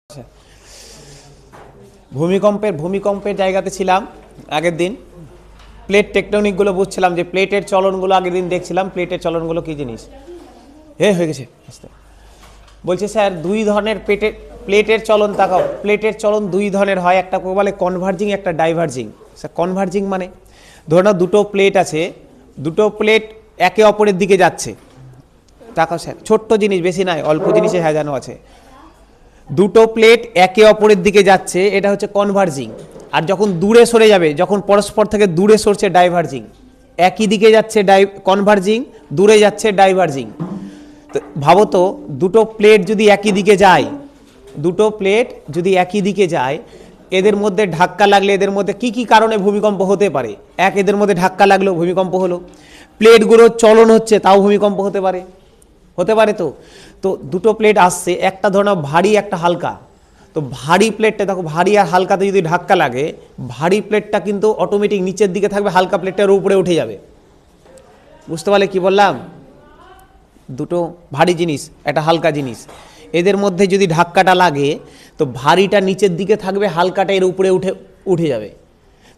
আচ্ছা, ভূমিকম্পের জায়গাতে ছিলাম আগের দিন। প্লেট টেকটনিকগুলো বুঝছিলাম যে প্লেটের চলনগুলো আগের দিন দেখছিলাম। প্লেটের চলনগুলো কী জিনিস হয়ে গেছে আস্তে। বলছে স্যার দুই ধরনের প্লেটের চলন তাকাও। প্লেটের চলন দুই ধরনের হয়, একটা বলে কনভার্জিং, একটা ডাইভার্জিং। স্যার কনভার্জিং মানে ধরে নাও দুটো প্লেট আছে, দুটো প্লেট একে অপরের দিকে যাচ্ছে। তাকাও স্যার, ছোট্ট জিনিস, বেশি নয়, অল্প জিনিসে সাজানো আছে। দুটো প্লেট একে অপরের দিকে যাচ্ছে, এটা হচ্ছে কনভার্জিং। আর যখন দূরে সরে যাবে, যখন পরস্পর থেকে দূরে সরছে, ডাইভার্জিং। একই দিকে যাচ্ছে কনভার্জিং, দূরে যাচ্ছে ডাইভার্জিং। তো ভাবো তো, দুটো প্লেট যদি একই দিকে যায়, এদের মধ্যে ধাক্কা লাগলে এদের মধ্যে কি কি কারণে ভূমিকম্প হতে পারে? এদের মধ্যে ধাক্কা লাগলো, ভূমিকম্প হলো। প্লেটগুলোর চলন হচ্ছে, তাও ভূমিকম্প হতে পারে। তো দুটো প্লেট আসছে, একটা ধরো ভারী, একটা হালকা। তো ভারী প্লেটটা দেখো, ভারী আর হালকাতে যদি ধাক্কা লাগে, ভারী প্লেটটা কিন্তু অটোমেটিক নিচের দিকে থাকবে, হালকা প্লেটটার উপরে উঠে যাবে। বুঝতে পারলে কি বললাম? দুটো ভারী জিনিস, একটা হালকা জিনিস, এদের মধ্যে যদি ধাক্কাটা লাগে তো ভারীটা নিচের দিকে থাকবে, হালকাটা এর উপরে উঠে যাবে।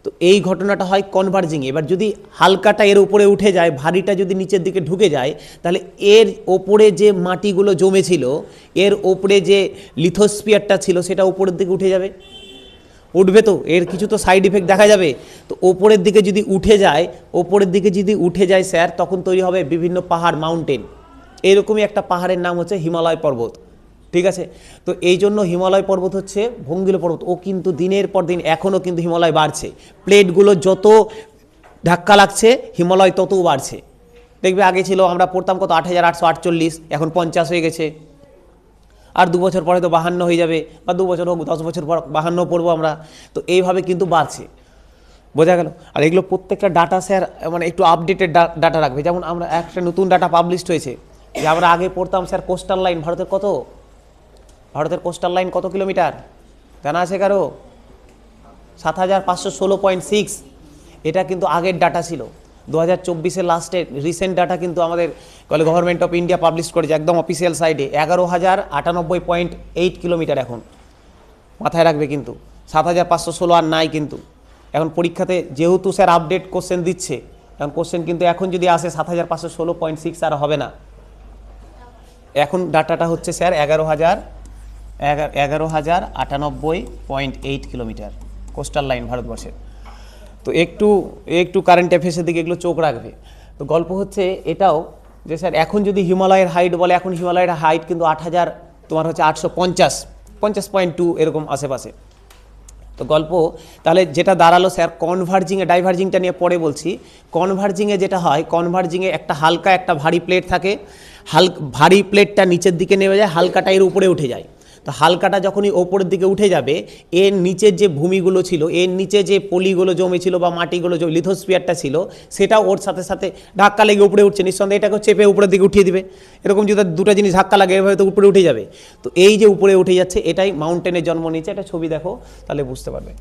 তো এই ঘটনাটা হয় কনভার্জিং। এবার যদি হালকাটা এর উপরে উঠে যায়, ভারীটা যদি নিচের দিকে ঢুকে যায়, তাহলে এর ওপরে যে মাটিগুলো জমেছিল, এর ওপরে যে লিথোস্ফিয়ারটা ছিল, সেটা উপরের দিকে উঠে যাবে। উঠবে তো, এর কিছু তো সাইড ইফেক্ট দেখা যাবে। তো ওপরের দিকে যদি উঠে যায় স্যার, তখন তৈরি হবে বিভিন্ন পাহাড়, মাউন্টেন। এরকমই একটা পাহাড়ের নাম হচ্ছে হিমালয় পর্বত। ঠিক আছে? তো এই জন্য হিমালয় পর্বত হচ্ছে ভঙ্গিল পর্বত। ও কিন্তু দিনের পর দিন এখনও কিন্তু হিমালয় বাড়ছে। প্লেটগুলো যত ধাক্কা লাগছে, হিমালয় তত বাড়ছে। দেখবে আগে ছিল, আমরা পড়তাম কত, 8848, এখন 50 হয়ে গেছে। আর 2 বছর পরে তো 52 হয়ে যাবে, বা 2 বছর হোক, 10 বছর পর 52 পড়বো আমরা। তো এইভাবে কিন্তু বাড়ছে, বোঝা গেল? আর এগুলো প্রত্যেকটা ডাটা স্যার মানে একটু আপডেটেড ডাটা রাখবে। যেমন আমরা একটা নতুন ডাটা পাবলিশড হয়েছে, যে আমরা আগে পড়তাম স্যার কোস্টাল লাইন ভারতের কোস্টাল লাইন কত কিলোমিটার জানা আছে কারো? 7516.6। এটা কিন্তু আগের ডাটা ছিল, 2024-এর লাস্টের রিসেন্ট ডাটা কিন্তু আমাদের গভর্নমেন্ট অফ ইন্ডিয়া পাবলিশ করেছে একদম অফিসিয়াল সাইডে। 11,098.8 কিলোমিটার এখন। মাথায় রাখবে কিন্তু, 7516 আর নাই কিন্তু। এখন পরীক্ষাতে যেহেতু স্যার আপডেট কোশ্চেন দিচ্ছে, এখন কোশ্চেন কিন্তু এখন যদি আসে 7516.6 আর হবে না। এখন ডাটাটা হচ্ছে স্যার 11,098.8 কিলোমিটার কোস্টাল লাইন ভারতবর্ষের। তো একটু কারেন্ট অ্যাফেয়ার্সের দিকে এগুলো চোখ রাখবে। তো গল্প হচ্ছে এটাও, যে স্যার এখন যদি হিমালয়ের হাইট বলে, এখন হিমালয়ের হাইট কিন্তু 8,000, তোমার হচ্ছে 850.2 এরকম আশেপাশে। তো গল্প তাহলে যেটা দাঁড়ালো স্যার, কনভার্জিংয়ে, ডাইভার্জিংটা নিয়ে পরে বলছি। কনভার্জিংয়ে যেটা হয়, কনভার্জিংয়ে একটা হালকা, একটা ভারী প্লেট থাকে। ভারী প্লেটটা নিচের দিকে নেমে যায়, হালকাটা এর উপরে উঠে যায়। তো হালকাটা যখনই ওপরের দিকে উঠে যাবে, এর নিচের যে ভূমিগুলো ছিল, এর নিচে যে পলিগুলো জমেছিল বা মাটিগুলো, লিথোস্ফিয়ারটা ছিল, সেটাও ওর সাথে সাথে ধাক্কা লেগে উপরে উঠছে। নিঃসন্দেহে এটাকে চেপে উপরের দিকে উঠিয়ে দিবে। এরকম যদি দুটো জিনিস ধাক্কা লাগে, এভাবে তো উপরে উঠে যাবে। তো এই যে উপরে উঠে যাচ্ছে, এটাই মাউন্টেনের জন্ম নিচ্ছে। একটা ছবি দেখো, তাহলে বুঝতে পারবে।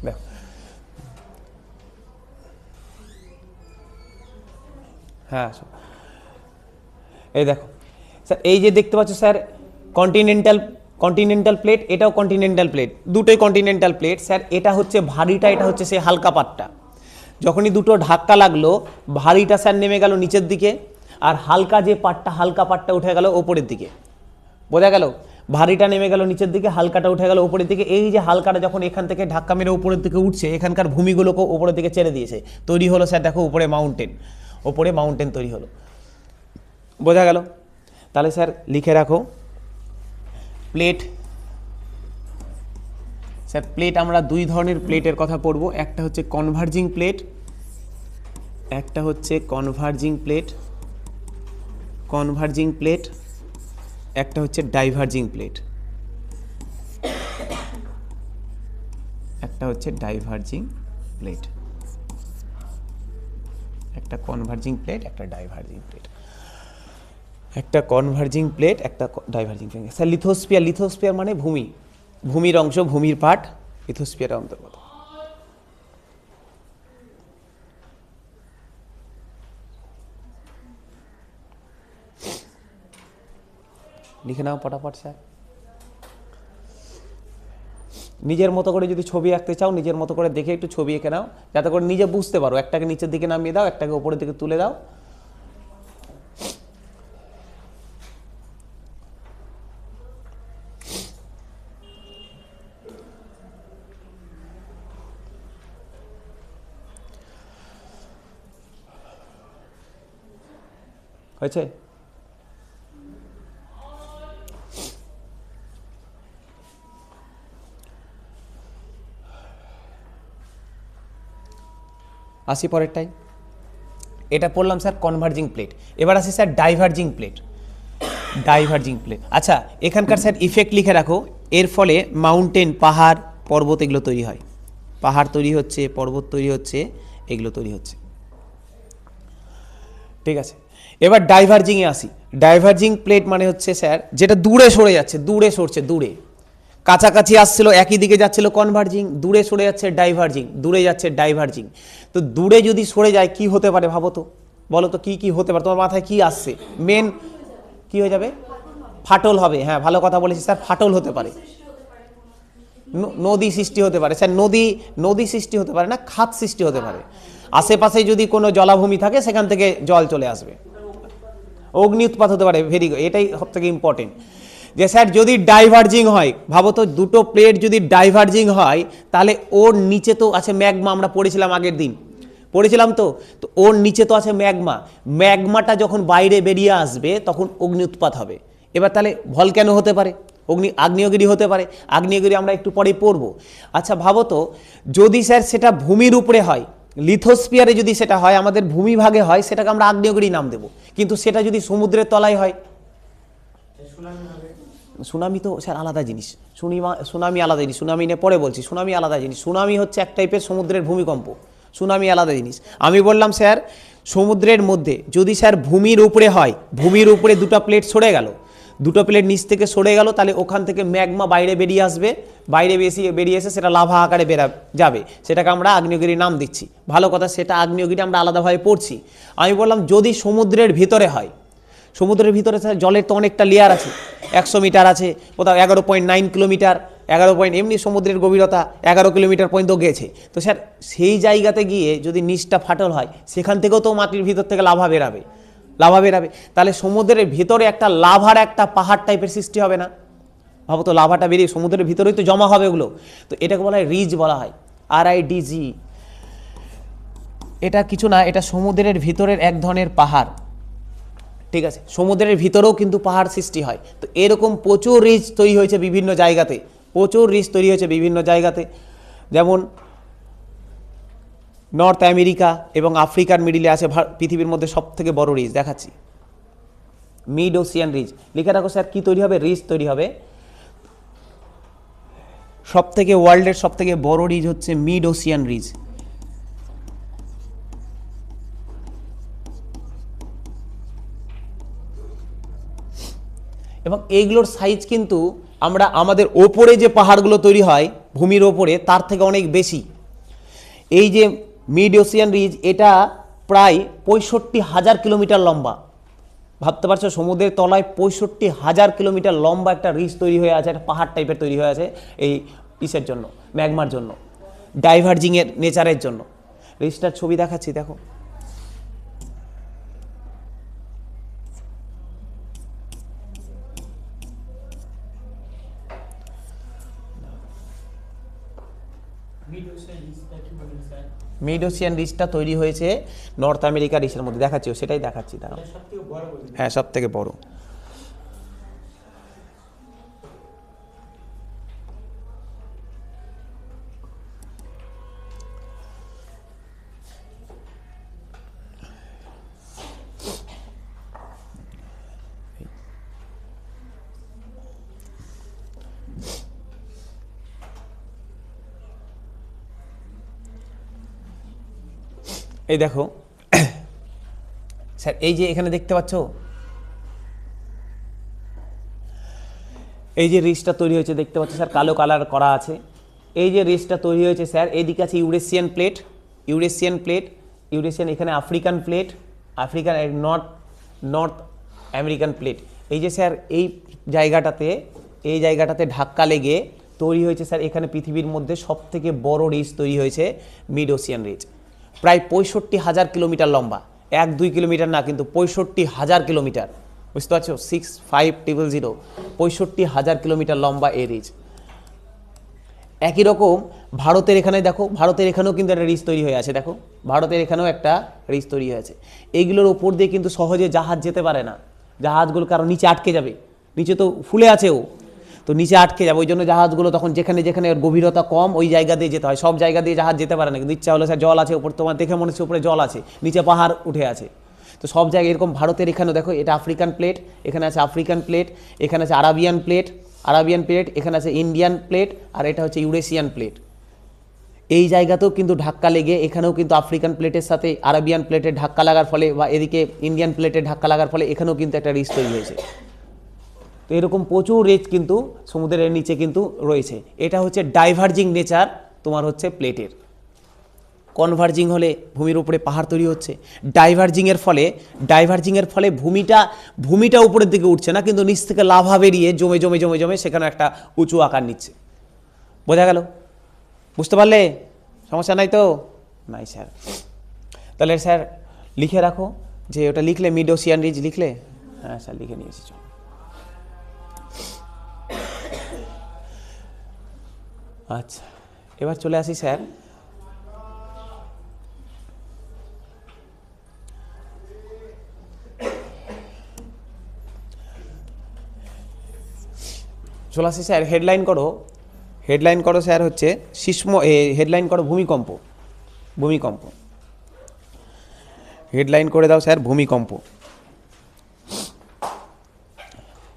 দেখো, হ্যাঁ এই দেখো স্যার, এই যে দেখতে পাচ্ছ স্যার, কন্টিনেন্টাল প্লেট, এটাও কন্টিনেন্টাল প্লেট, দুটোই কন্টিনেন্টাল প্লেট স্যার। এটা হচ্ছে ভারীটা, এটা হচ্ছে সেই হালকা পাটটা। যখনই দুটো ধাক্কা লাগলো, ভারীটা স্যার নেমে গেল নিচের দিকে, আর হালকা পাটটা উঠে গেল ওপরের দিকে। বোঝা গেল? ভারীটা নেমে গেল নিচের দিকে, হালকাটা উঠে গেল উপরের দিকে। এই যে হালকাটা যখন এখান থেকে ধাক্কা মেরে উপরের দিকে উঠছে, এখানকার ভূমিগুলোকে উপরের দিকে ছেড়ে দিয়েছে, তৈরি হলো স্যার দেখো ওপরে মাউন্টেন তৈরি হলো। বোঝা গেল? তাহলে স্যার লিখে রাখো, প্লেট। স্যার প্লেট আমরা দুই ধরনের প্লেটের কথা পড়বো, একটা হচ্ছে কনভার্জিং প্লেট, একটা হচ্ছে ডাইভার্জিং প্লেট। একটা কনভার্জিং প্লেট, একটা ডাইভার্জিং প্লেট। স্যার লিথোস্ফিয়ার মানে ভূমি। ভূমির অংশ, ভূমির পার্ট লিথোস্ফিয়ারের অন্তর্গত। লিখে নাও পটাপট স্যার। নিজের মতো করে যদি ছবি আঁকতে চাও, নিজের মতো করে দেখে একটু ছবি এঁকে নাও, যাতে করে নিজে বুঝতে পারো। একটাকে নিচের দিকে নামিয়ে দাও, একটাকে উপরের দিকে তুলে দাও। হয়েছে? আসি পরেরটাই। এটা পড়লাম স্যার কনভার্জিং প্লেট। এবার আসি sir diverging plate. Diverging plate, আচ্ছা এখানকার স্যার ইফেক্ট লিখে রাখো। এর ফলে মাউন্টেন, পাহাড়, পর্বত এগুলো তৈরি হয়। পাহাড় তৈরি হচ্ছে, পর্বত তৈরি হচ্ছে, এগুলো তৈরি হচ্ছে। ঠিক আছে, এবার ডাইভার্জিংয়ে আসি। ডাইভার্জিং প্লেট মানে হচ্ছে স্যার যেটা দূরে সরে যাচ্ছে, দূরে সরছে, দূরে। কাছাকাছি আসছিল, একই দিকে যাচ্ছিল কনভার্জিং, দূরে সরে যাচ্ছে ডাইভার্জিং, দূরে যাচ্ছে ডাইভার্জিং। তো দূরে যদি সরে যায় কি হতে পারে ভাবো তো, বলো তো কি কি হতে পারে? তোমার মাথায় কি আসছে? মেন কি হয়ে যাবে? ফাটল হবে। হ্যাঁ ভালো কথা বলেছি স্যার, ফাটল হতে পারে, নদী সৃষ্টি হতে পারে স্যার। নদী সৃষ্টি হতে পারে না, খাত সৃষ্টি হতে পারে। আশেপাশে যদি কোনো জলাভূমি থাকে সেখান থেকে জল চলে আসবে, অগ্নি উৎপাত হতে পারে। ভেরি গুড, এটাই সব থেকে ইম্পর্টেন্ট। যে স্যার যদি ডাইভার্জিং হয়, ভাবো তো দুটো প্লেট যদি ডাইভার্জিং হয়, তাহলে ওর নিচে তো আছে ম্যাগমা। আমরা পড়েছিলাম আগের দিন, পড়েছিলাম তো ওর নিচে তো আছে ম্যাগমা। ম্যাগমাটা যখন বাইরে বেরিয়ে আসবে তখন অগ্নি উৎপাত হবে। এবার তাহলে ভলক্যানো হতে পারে, আগ্নেয়গিরি হতে পারে। আগ্নেয়গিরি আমরা একটু পরেই পড়বো। আচ্ছা ভাবো তো যদি স্যার সেটা ভূমির উপরে হয়, লিথোস্ফিয়ারে যদি সেটা হয়, আমাদের ভূমিভাগে হয়, সেটাকে আমরা আগ্নেয়গিরি নাম দেবো। কিন্তু সেটা যদি সমুদ্রের তলায় হয়, সুনামি তো স্যার আলাদা জিনিস। সুনামি আলাদা জিনিস, সুনামি নিয়ে পরে বলছি। সুনামি আলাদা জিনিস। সুনামি হচ্ছে এক টাইপের সমুদ্রের ভূমিকম্প, সুনামি আলাদা জিনিস। আমি বললাম স্যার সমুদ্রের মধ্যে যদি স্যার ভূমির উপরে হয়, ভূমির উপরে দুটো প্লেট সরে গেল, দুটো প্লেট নিচ থেকে সরে গেল, তাহলে ওখান থেকে ম্যাগমা বাইরে বেরিয়ে আসবে। বাইরে বেরিয়ে এসে সেটা লাভা আকারে যাবে, সেটাকে আমরা আগ্নেয়গিরি নাম দিচ্ছি। ভালো কথা, সেটা আগ্নেয়গিরি আমরা আলাদাভাবে পড়ছি। আমি বললাম যদি সমুদ্রের ভিতরে হয়, সমুদ্রের ভিতরে স্যার জলের তো অনেকটা লেয়ার আছে, 100 মিটার আছে, কোথাও 11.9 কিলোমিটার, 11 পয়েন্ট, এমনি সমুদ্রের গভীরতা 11 কিলোমিটার পর্যন্ত গেছে। তো স্যার সেই জায়গাতে গিয়ে যদি নিচটা ফাটল হয়, সেখান থেকেও তো মাটির ভিতর থেকে লাভা বেরাবে, লাভা বেরাবে। তাহলে সমুদ্রের ভিতরে একটা লাভার একটা পাহাড় টাইপের সৃষ্টি হবে না? ভাবো তো, লাভাটা বেরিয়ে সমুদ্রের ভিতরেই তো জমা হবে ওগুলো। তো এটাকে বলা হয় রিজ, বলা হয় RIDG। এটা কিছু না, এটা সমুদ্রের ভিতরের এক ধরনের পাহাড়। ঠিক আছে, সমুদ্রের ভিতরেও কিন্তু পাহাড় সৃষ্টি হয়। তো এরকম প্রচুর রিজ তৈরি হয়েছে বিভিন্ন জায়গাতে, প্রচুর রিজ তৈরি হয়েছে বিভিন্ন জায়গাতে। যেমন নর্থ আমেরিকা এবং আফ্রিকার মিডিলে আছে পৃথিবীর মধ্যে সব থেকে বড় রিজ, দেখাচ্ছি মিড ওসিয়ান রিজ। লিখে রাখো স্যার কি তৈরি হবে? রিজ তৈরি হবে। সব থেকে ওয়ার্ল্ডের সব থেকে বড় রিজ হচ্ছে মিড ওসিয়ান রিজ। এবং এইগুলোর সাইজ কিন্তু আমরা আমাদের ওপরে যে পাহাড়গুলো তৈরি হয় ভূমির ওপরে, তার থেকে অনেক বেশি। এই যে মিড ওসিয়ান রিজ, এটা প্রায় 65,000 কিলোমিটার লম্বা। ভাবতে পারছো সমুদ্রের তলায় 65,000 কিলোমিটার লম্বা একটা রিজ তৈরি হয়ে আছে, একটা পাহাড় টাইপের তৈরি হয়ে আছে এই ইসের জন্য, ম্যাগমার জন্য, ডাইভার্জিংয়ের নেচারের জন্য। রিজটার ছবি দেখাচ্ছি, দেখো। মিড ওসিয়ান রিজটা তৈরি হয়েছে নর্থ আমেরিকা রিজের মধ্যে, দেখাচ্ছি, সেটাই দেখাচ্ছি। দাঁড়াও, হ্যাঁ সব থেকে বড়। এই দেখো স্যার, এই যে এখানে দেখতে পাচ্ছ, এই যে রিজটা তৈরি হয়েছে দেখতে পাচ্ছি স্যার, কালো কালার করা আছে। এই যে রিজটা তৈরি হয়েছে স্যার, এইদিকে আছে Eurasian plate, Eurasian plate, Eurasian, এখানে African plate, African North American plate. এই যে স্যার এই জায়গাটাতে ধাক্কা লেগে তৈরি হয়েছে স্যার, এখানে পৃথিবীর মধ্যে সবথেকে বড় রিজ তৈরি হয়েছে মিড ওশিয়ান রিজ। প্রায় 65,000 কিলোমিটার লম্বা, 1-2 কিলোমিটার না, কিন্তু 65,000 কিলোমিটার, বুঝতে পারছো? 6500, 65,000 কিলোমিটার লম্বা এই রিজ। একই রকম ভারতের এখানে দেখো, ভারতের এখানেও কিন্তু একটা রিজ তৈরি হয়ে আছে, দেখো ভারতের এখানেও একটা রিজ তৈরি হয়েছে। এইগুলোর ওপর দিয়ে কিন্তু সহজে জাহাজ যেতে পারে না, জাহাজগুলো কারণ নিচে আটকে যাবে, নিচে তো ফুলে আছে ও, তো নিচে আটকে যাবে, ওই জন্য জাহাজগুলো তখন যেখানে যেখানে গভীরতা কম ওই জায়গা দিয়ে যেতে হয়। সব জায়গা দিয়ে জাহাজ যেতে পারে না, কিন্তু ইচ্ছা হলে স্যার জল আছে ওপর, তোমার দেখে মনে হচ্ছে উপরে জল আছে, নিচে পাহাড় উঠে আছে, তো সব জায়গায় এরকম। ভারতের এখানেও দেখো, এটা আফ্রিকান প্লেট, এখানে আছে আফ্রিকান প্লেট, এখানে আছে আরাবিয়ান প্লেট, এখানে আছে ইন্ডিয়ান প্লেট, আর এটা হচ্ছে ইউরেশিয়ান প্লেট। এই জায়গাতেও কিন্তু ধাক্কা লেগে এখানেও কিন্তু আফ্রিকান প্লেটের সাথে আরাবিয়ান প্লেটের ধাক্কা লাগার ফলে বা এদিকে ইন্ডিয়ান প্লেটের ধাক্কা লাগার ফলে এখানেও কিন্তু একটা রিজ তৈরি হয়েছে। তো এরকম প্রচুর রিজ কিন্তু সমুদ্রের নিচে কিন্তু রয়েছে। এটা হচ্ছে ডাইভার্জিং নেচার তোমার হচ্ছে প্লেটের। কনভার্জিং হলে ভূমির উপরে পাহাড় তৈরি হচ্ছে, ডাইভার্জিংয়ের ফলে ভূমিটা উপরের দিকে উঠছে না, কিন্তু নিচ থেকে লাভা বেরিয়ে জমে জমে জমে জমে সেখানে একটা উঁচু আকার নিচ্ছে। বোঝা গেল? বুঝতে পারলে? সমস্যা নাই তো? নাই স্যার। তাহলে স্যার লিখে রাখো যে ওটা লিখলে, মিড ওশিয়ান রিজ লিখলে? হ্যাঁ স্যার লিখে নিয়েছি। চলো আচ্ছা, এবার চলে আসি স্যার হেডলাইন করো স্যার হচ্ছে হেডলাইন করো ভূমিকম্প। হেডলাইন করে দাও স্যার ভূমিকম্প।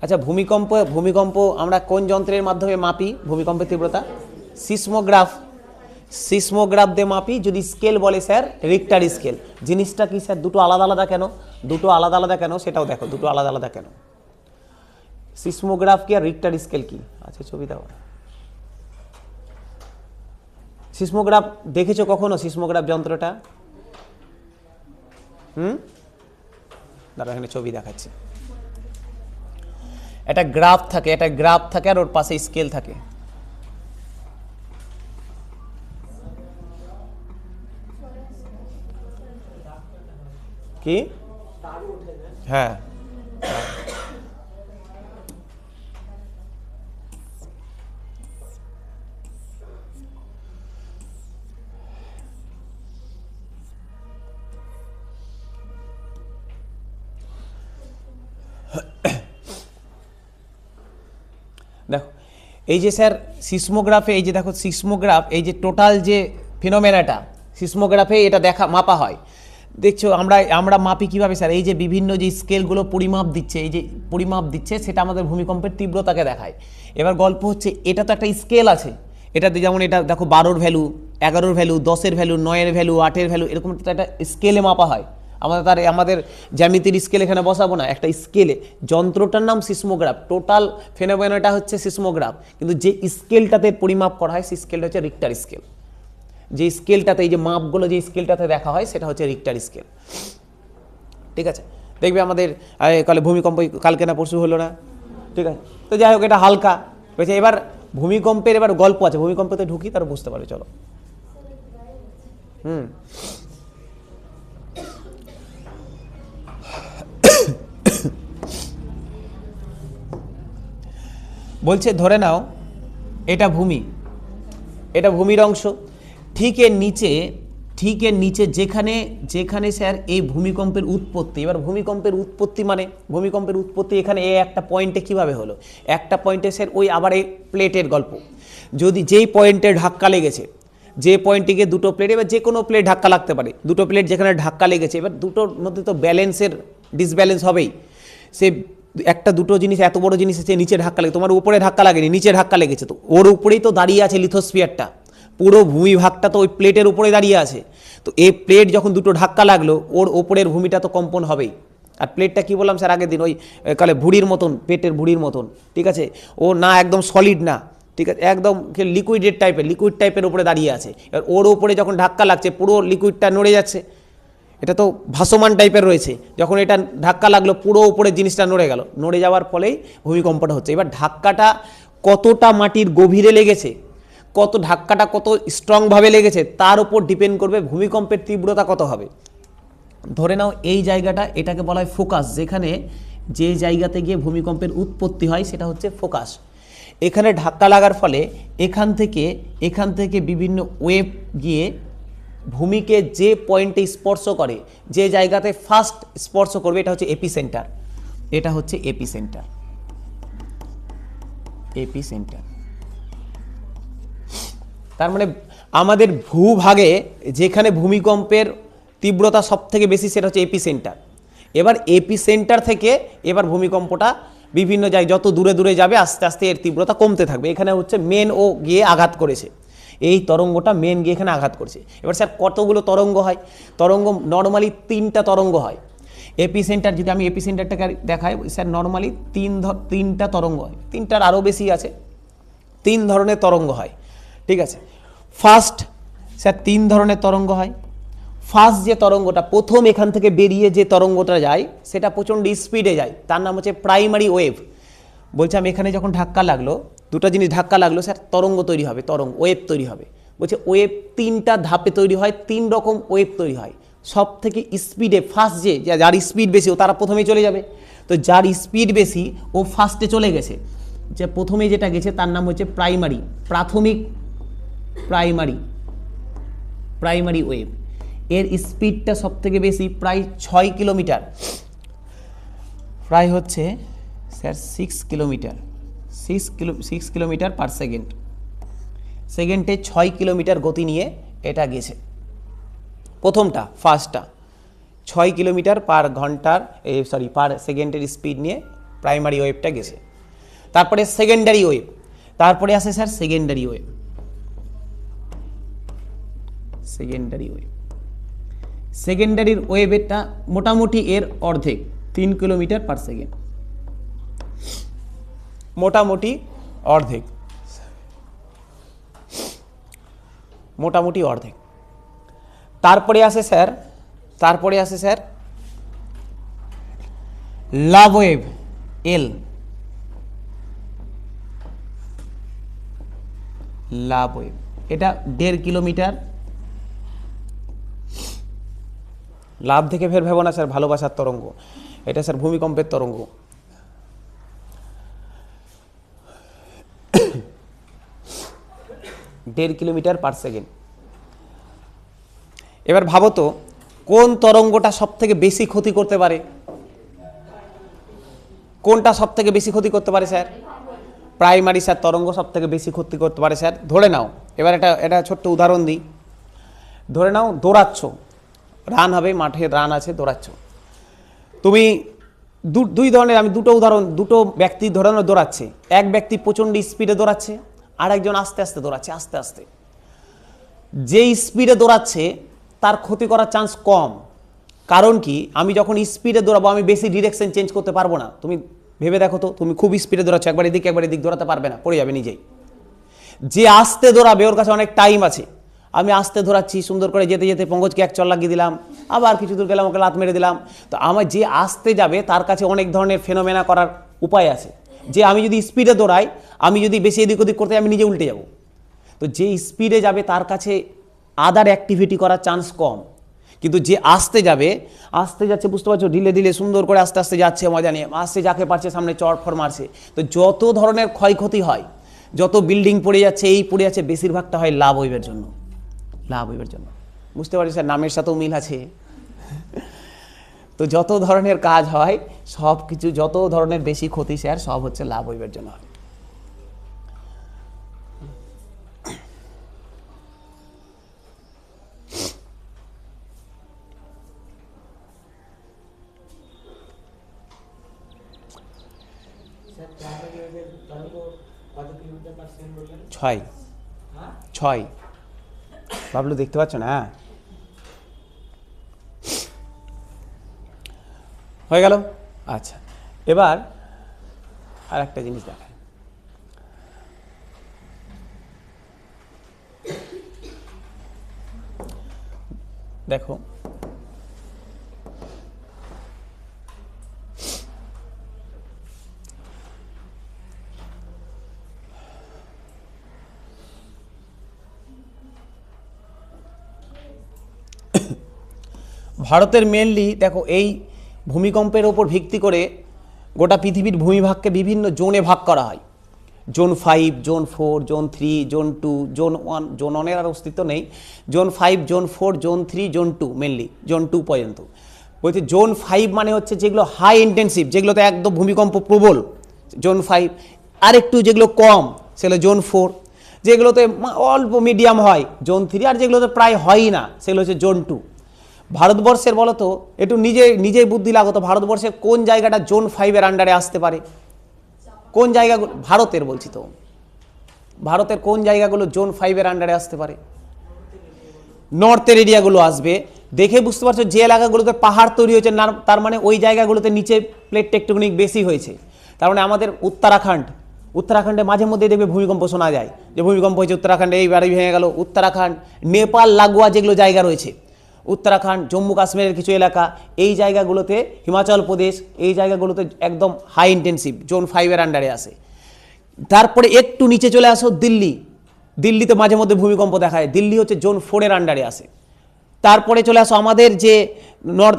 আচ্ছা, ভূমিকম্প আমরা কোন যন্ত্রের মাধ্যমে মাপি ভূমিকম্পের তীব্রতা? সিসমোগ্রাফ দিয়ে মাপি। যদি স্কেল বলে স্যার রিক্টার স্কেল। জিনিসটা কি স্যার দুটো আলাদা আলাদা কেন সেটাও দেখো, দুটো আলাদা আলাদা কেন। সিসমোগ্রাফ কি আর রিক্টার স্কেল কি? আচ্ছা ছবি দাও। সিসমোগ্রাফ দেখেছো কখনো? সিসমোগ্রাফ যন্ত্রটা দাঁড়া, এখানে ছবি দেখাচ্ছে। একটা গ্রাফ থাকে আর ওর পাশে স্কেল থাকে। কি? হ্যাঁ, দেখো এই যে স্যার সিসমোগ্রাফে, এই যে দেখো সিসমোগ্রাফ, এই যে টোটাল যে ফিনোমেনাটা সিসমোগ্রাফে এটা মাপা হয়। দেখছো আমরা মাপি কিভাবে স্যার? এই যে বিভিন্ন যে স্কেলগুলো পরিমাপ দিচ্ছে সেটা আমাদের ভূমিকম্পের তীব্রতাকে দেখায়। এবার গল্প হচ্ছে, এটা তো একটা স্কেল আছে, এটাতে যেমন এটা দেখো 12-র ভ্যালু, 11-র ভ্যালু, 10-এর ভ্যালু, 9-এর ভ্যালু, 8-এর ভ্যালু, এরকম একটা স্কেলে মাপা হয়। আমাদের জ্যামিতির স্কেল এখানে বসাবো না, একটা স্কেলে। যন্ত্রটার নাম সিসমোগ্রাফ, টোটাল ফেনোমেনাটা হচ্ছে সিসমোগ্রাফ, কিন্তু যে স্কেলটাতে পরিমাপ করা হয় সেই স্কেলটা হচ্ছে রিক্টার স্কেল। যে স্কেলটাতে এই যে মাপগুলো যে স্কেলটাতে দেখা হয় সেটা হচ্ছে রিক্টার স্কেল। ঠিক আছে, দেখবে আমাদের ভূমিকম্প কালকে না পরশু হলো না, ঠিক আছে? তো যাই হোক, এটা হালকা হয়েছে। এবার ভূমিকম্পের গল্প আছে, ভূমিকম্পতে ঢুকি তারা বুঝতে পারবে। চলো বলছে ধরে নাও এটা ভূমির অংশ, ঠিক এর নিচে যেখানে স্যার এই ভূমিকম্পের উৎপত্তি। এবার ভূমিকম্পের উৎপত্তি এখানে একটা পয়েন্টে কিভাবে হলো? একটা পয়েন্টে স্যার ওই আবার এই প্লেটের গল্প। যদি যেই পয়েন্টে ধাক্কা লেগেছে, যে পয়েন্টটিকে দুটো প্লেট, এবার যে কোনো প্লেট ধাক্কা লাগতে পারে, দুটো প্লেট যেখানে ধাক্কা লেগেছে, এবার দুটোর মধ্যে তো ডিসব্যালেন্স হবেই। সে একটা দুটো জিনিস, এত বড় জিনিস আছে, নিচে ধাক্কা লাগে, তোমার উপরে ধাক্কা লাগেনি, নিচে ধাক্কা লেগেছে, তো ওর উপরেই তো দাঁড়িয়ে আছে লিথোস্ফিয়ারটা, পুরো ভূমিভাগটা তো ওই প্লেটের উপরে দাঁড়িয়ে আছে। তো এই প্লেট যখন দুটো ধাক্কা লাগলো, ওর ওপরের ভূমিটা তো কম্পন হবেই, আর প্লেটটা কি বললাম স্যার আগের দিন, ওই কালে ভুড়ির মতন, পেটের ভুড়ির মতন, ঠিক আছে, ও না একদম সলিড না, ঠিক আছে, একদম লিকুইডের টাইপের, লিকুইড টাইপের উপরে দাঁড়িয়ে আছে। এবার ওর উপরে যখন ধাক্কা লাগছে পুরো লিকুইডটা নড়ে যাচ্ছে, এটা তো ভাসমান টাইপের রয়েছে, যখন এটা ধাক্কা লাগলো পুরো উপরের জিনিসটা নড়ে গেল, নড়ে যাওয়ার ফলেই ভূমিকম্পটা হচ্ছে। এবার ধাক্কাটা কতটা মাটির গভীরে লেগেছে, কত ধাক্কাটা কত স্ট্রংভাবে লেগেছে তার উপর ডিপেন্ড করবে ভূমিকম্পের তীব্রতা কত হবে। ধরে নাও এই জায়গাটা, এটাকে বলা হয় ফোকাস, যেখানে যে জায়গাতে গিয়ে ভূমিকম্পের উৎপত্তি হয় সেটা হচ্ছে ফোকাস। এখানে ধাক্কা লাগার ফলে এখান থেকে বিভিন্ন ওয়েভ গিয়ে ভূমিকে যে পয়েন্টে স্পর্শ করে, যে জায়গাতে ফার্স্ট স্পর্শ করবে, এটা হচ্ছে এপিসেন্টার। এটা হচ্ছে এপিসেন্টার। এপিসেন্টার তার মানে আমাদের ভূভাগে যেখানে ভূমিকম্পের তীব্রতা সব থেকে বেশি সেটা হচ্ছে এপিসেন্টার। এবার এপিসেন্টার থেকে এবার ভূমিকম্পটা বিভিন্ন জায়গায় যত দূরে দূরে যাবে আস্তে আস্তে এর তীব্রতা কমতে থাকবে। এখানে হচ্ছে মেন ও গিয়ে আঘাত করেছে, এই তরঙ্গটা মেন গিয়ে এখানে আঘাত করেছে। এবার স্যার কতগুলো তরঙ্গ হয়? তরঙ্গ নর্মালি 3টা তরঙ্গ হয়। এপিসেন্টার, যদি আমি এপিসেন্টারটাকে দেখাই স্যার, নর্মালি 3টা তরঙ্গ হয়, 3টার আরও বেশি আছে, 3 ধরনের তরঙ্গ হয়, ঠিক আছে। ফার্স্ট স্যার 3 ধরনের তরঙ্গ হয়। ফার্স্ট যে তরঙ্গটা প্রথম এখান থেকে বেরিয়ে যে তরঙ্গটা যায় সেটা প্রচণ্ড স্পিডে যায়, তার নাম হচ্ছে প্রাইমারি ওয়েভ। বলছে আমি এখানে যখন ধাক্কা লাগলো, দুটো জিনিস ধাক্কা লাগলো স্যার, তরঙ্গ তৈরি হবে, ওয়েভ তৈরি হবে। বলছে ওয়েভ 3টা ধাপে তৈরি হয়, 3 রকম ওয়েভ তৈরি হয়। সব থেকে স্পিডে ফার্স্ট যার স্পিড বেশি ও তারা প্রথমেই চলে যাবে, তো যার স্পিড বেশি ও ফার্স্টে চলে গেছে, যে প্রথমে যেটা গেছে তার নাম হচ্ছে প্রাইমারি, প্রাথমিক প্রাইমারি ওয়েভ। এর স্পিডটা সব থেকে বেশি, প্রায় 6 কিলোমিটার, প্রায় হচ্ছে স্যার 6 কিলোমিটার পার সেকেন্ড, সেকেন্ডে 6 কিলোমিটার গতি নিয়ে এটা গেছে। প্রথমটা ফার্স্টটা 6 কিলোমিটার পার ঘন্টার পার সেকেন্ডের স্পিড নিয়ে প্রাইমারি ওয়েভটা গেছে। তারপরে সেকেন্ডারি ওয়েভ, তারপরে আসে স্যার সেকেন্ডারি ওয়েভ। সেকেন্ডারির ওয়েভেরটা মোটামুটি এর অর্ধেক, 3 কিলোমিটার পার সেকেন্ড, মোটামুটি অর্ধেক। তারপরে আসে স্যার লাভ ওয়েভ, এল, লাভ ওয়েভ, এটা 1.5 কিলোমিটার। লাভ থেকে ফের ভেবো না স্যার ভালোবাসার তরঙ্গ, এটা স্যার ভূমিকম্পের তরঙ্গ। 1.5 কিলোমিটার পার সেকেন্ড। এবার ভাবো তো কোন তরঙ্গটা সব থেকে বেশি ক্ষতি করতে পারে? কোনটা সব থেকে বেশি ক্ষতি করতে পারে স্যার? প্রাইমারি স্যার তরঙ্গ সব থেকে বেশি ক্ষতি করতে পারে স্যার। ধরে নাও, এবার এটা ছোট্ট উদাহরণ দিই। ধরে নাও দৌড়াচ্ছ, রান হবে, মাঠে রান আছে, দৌড়াচ্ছ তুমি। দুই ধরনের, আমি দুটো ব্যক্তি ধরে নাও দৌড়াচ্ছে। এক ব্যক্তি প্রচণ্ড স্পিডে দৌড়াচ্ছে, আর একজন আস্তে আস্তে দৌড়াচ্ছে, আস্তে আস্তে। যে স্পিডে দৌড়াচ্ছে তার ক্ষতি করার চান্স কম। কারণ কি, আমি যখন স্পিডে দৌড়াবো আমি বেশি ডিরেকশন চেঞ্জ করতে পারবো না। তুমি ভেবে দেখো তো, তুমি খুব স্পিডে দৌড়াচ্ছ, একবার এদিক দৌড়াতে পারবে না, পড়ে যাবে নিজেই। যে আস্তে দৌড়াবে ওর কাছে অনেক টাইম আছে। আমি আস্তে দৌড়াচ্ছি, সুন্দর করে যেতে যেতে পঙ্কজকে এক চল লাগিয়ে দিলাম, আবার কিছু দূর গেলাম, ওকে লাত মেরে দিলাম। তো আমার যে আস্তে যাবে তার কাছে অনেক ধরনের ফেনোমেনা করার উপায় আছে। যে আমি যদি স্পিডে দৌড়াই, আমি যদি বেশি এদিক ওদিক করতে আমি নিজে উল্টে যাব। তো যে স্পিডে যাবে তার কাছে আদার অ্যাক্টিভিটি করার চান্স কম। কিন্তু যে আস্তে যাচ্ছে, বুঝতে পারছো, ঢিলে সুন্দর করে আস্তে আস্তে যাচ্ছে মজা নিয়ে, আস্তে যাকে পারছে সামনে চড়ফড় মারছে। তো যত ধরনের ক্ষয়ক্ষতি হয়, যত বিল্ডিং পড়ে যাচ্ছে, এই পড়ে যাচ্ছে, বেশিরভাগটা হয় লাভ ওয়েভের জন্য। বুঝতে পারছি স্যার, নামের সাথেও মিল আছে। তো যত ধরনের কাজ হয় সব কিছু, যত ধরনের বেশি ক্ষতি স্যার, সব হচ্ছে লাভ ওয়েভের জন্য হয়। ছয় বাবলু দেখতে পাচ্ছ না? হয়ে গেল। আচ্ছা, এবার আর একটা জিনিস দেখায়, দেখো ভারতের মেনলি দেখো এই ভূমিকম্পের ওপর ভিত্তি করে গোটা পৃথিবীর ভূমিভাগকে বিভিন্ন জোনে ভাগ করা হয়। Zone 5, zone 4, zone 3, zone 2, zone 1, zone 1-এর আর অস্তিত্ব নেই, zone 5, zone 4, zone 3, zone 2, mainly zone 2 পর্যন্ত। বলছে জোন 5 মানে হচ্ছে যেগুলো হাই ইন্টেন্সিভ, যেগুলোতে একদম ভূমিকম্প প্রবল, জোন 5। আরেকটু যেগুলো কম সেগুলো জোন 4, যেগুলোতে অল্প মিডিয়াম হয় জোন 3, আর যেগুলোতে প্রায় হয়ই না সেগুলো হচ্ছে জোন 2। ভারতবর্ষের বলো তো, একটু নিজেই বুদ্ধি লাগতো, ভারতবর্ষের কোন জায়গাটা জোন 5-এর আন্ডারে আসতে পারে? কোন জায়গাগুলো ভারতের বলছি তো, ভারতের কোন জায়গাগুলো জোন 5-এর আন্ডারে আসতে পারে? নর্থের এরিয়াগুলো আসবে। দেখে বুঝতে পারছো যে এলাকাগুলোতে পাহাড় তৈরি হয়েছে না, তার মানে ওই জায়গাগুলোতে নিচে প্লেট টেকটোনিক বেশি হয়েছে। তার মানে আমাদের উত্তরাখণ্ডে মাঝে মধ্যে দেখবে ভূমিকম্প শোনা যায়, যে ভূমিকম্প হয়েছে উত্তরাখণ্ডে, এই বাড়ি ভেঙে গেল। উত্তরাখণ্ড, নেপাল লাগোয়া যেগুলো জায়গা রয়েছে, উত্তরাখণ্ড, জম্মু কাশ্মীরের কিছু এলাকা, এই জায়গাগুলোতে, হিমাচল প্রদেশ, এই জায়গাগুলোতে একদম হাই ইন্টেন্সিভ জোন 5-এর আন্ডারে আসে। তারপরে একটু নিচে চলে আসো দিল্লিতে মাঝে মধ্যে ভূমিকম্প দেখায়, দিল্লি হচ্ছে জোন 4-এর আন্ডারে আসে। তারপরে চলে আসো আমাদের যে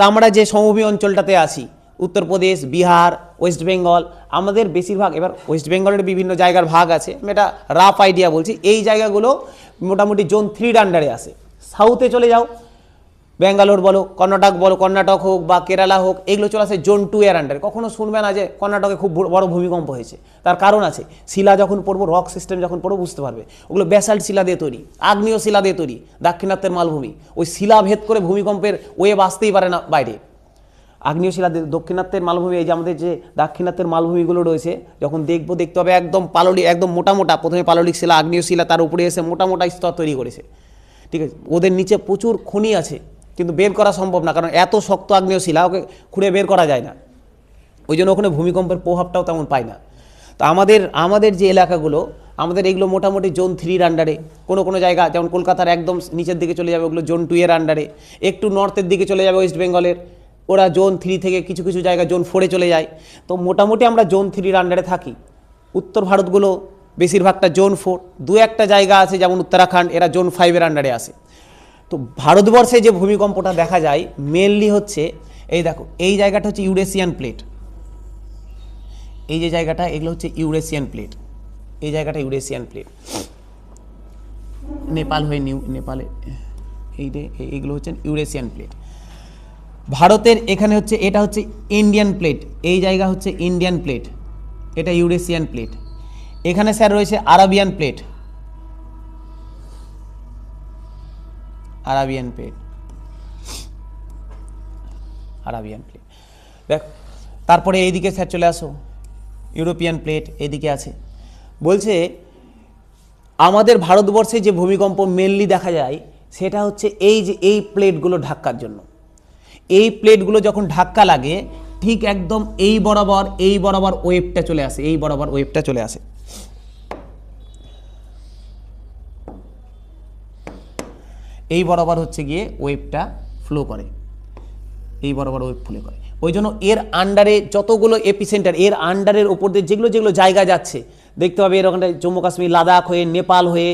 আমরা যে সমভূমি অঞ্চলটাতে আছি, উত্তরপ্রদেশ, বিহার, ওয়েস্ট বেঙ্গল, আমাদের বেশিরভাগ, এবার ওয়েস্ট বেঙ্গলের বিভিন্ন জায়গার ভাগ আছে, আমি এটা রাফ আইডিয়া বলছি, এই জায়গাগুলো মোটামুটি জোন 3-র আন্ডারে আসে। সাউথে চলে যাও, ব্যাঙ্গালোর বলো, কর্ণাটক হোক বা কেরালা হোক, এগুলো চলে আসে জোন 2-এর আন্ডারে। কখনো শুনবে না যে কর্ণাটকে খুব বড় ভূমিকম্প হয়েছে, তার কারণ আছে, শিলা যখন পড়বো, রক সিস্টেম যখন পড়বো বুঝতে পারবে, ওগুলো ব্যাসাল্ট শিলা দিয়ে তৈরি, আগ্নেয় শিলা দিয়ে তৈরি, দাক্ষিণাত্যের মালভূমি, ওই শিলা ভেদ করে ভূমিকম্পের ওয়েভ আসতেই পারে না বাইরে। আগ্নেয় শিলা দক্ষিণাত্যের মালভূমি, এই যে আমাদের যে দাক্ষিণাত্যের মালভূমিগুলো রয়েছে, যখন দেখতে হবে একদম একদম মোটা, প্রথমে পাললিক শিলা, আগ্নেয় শিলা, তার উপরে এসে মোটা স্তর তৈরি করেছে, ঠিক আছে। ওদের নিচে প্রচুর খনি আছে, কিন্তু বের করা সম্ভব না, কারণ এত শক্ত আগ্নেয় শিলা, ওকে খুঁড়ে বের করা যায় না, ওই জন্য ওখানে ভূমিকম্পের প্রভাবটাও তেমন পায় না। তো আমাদের যে এলাকাগুলো, আমাদের এগুলো মোটামুটি জোন 3-র আন্ডারে। কোনো জায়গা যেমন কলকাতার একদম নিচের দিকে চলে যাবে, ওগুলো জোন 2-এর আন্ডারে। একটু নর্থের দিকে চলে যাবে ওয়েস্ট বেঙ্গলের, ওরা জোন 3 থেকে কিছু জায়গা জোন 4-এ চলে যায়। তো মোটামুটি আমরা জোন 3-র আন্ডারে থাকি। উত্তর ভারতগুলো বেশিরভাগটা জোন 4, 2-একটা জায়গা আছে যেমন উত্তরাখণ্ড, এরা জোন 5-এর আন্ডারে আসে। তো ভারতবর্ষে যে ভূমিকম্পটা দেখা যায় মেনলি হচ্ছে, এই দেখো এই জায়গাটা হচ্ছে ইউরেশিয়ান প্লেট, এই যে জায়গাটা, এগুলো হচ্ছে ইউরেশিয়ান প্লেট, এই জায়গাটা ইউরেশিয়ান প্লেট, নেপাল হয়ে নেপালে এইগুলো হচ্ছে ইউরেশিয়ান প্লেট। ভারতের এখানে হচ্ছে, এটা হচ্ছে ইন্ডিয়ান প্লেট, এই জায়গা হচ্ছে ইন্ডিয়ান প্লেট, এটা ইউরেশিয়ান প্লেট। এখানে স্যার রয়েছে আরাবিয়ান প্লেট, আরাবিয়ান প্লেট দেখ। তারপরে এইদিকে স্যার চলে আসো, ইউরোপিয়ান প্লেট এইদিকে আছে। বলছে আমাদের ভারতবর্ষে যে ভূমিকম্প মেনলি দেখা যায়, সেটা হচ্ছে এই প্লেটগুলো ধাক্কার জন্য। এই প্লেটগুলো যখন ধাক্কা লাগে, ঠিক একদম এই বরাবর ওয়েভটা চলে আসে, এই বরাবর হচ্ছে গিয়ে ওয়েভটা ফ্লো করে, এই বরাবর ওয়েভ ফ্লো করে। ওই জন্য এর আন্ডারে যতগুলো এপিসেন্টার, এর আন্ডারের ওপর দিয়ে যেগুলো জায়গা যাচ্ছে, দেখতে পাবে এর ওখানে জম্মু কাশ্মীর, লাদাখ হয়ে, নেপাল হয়ে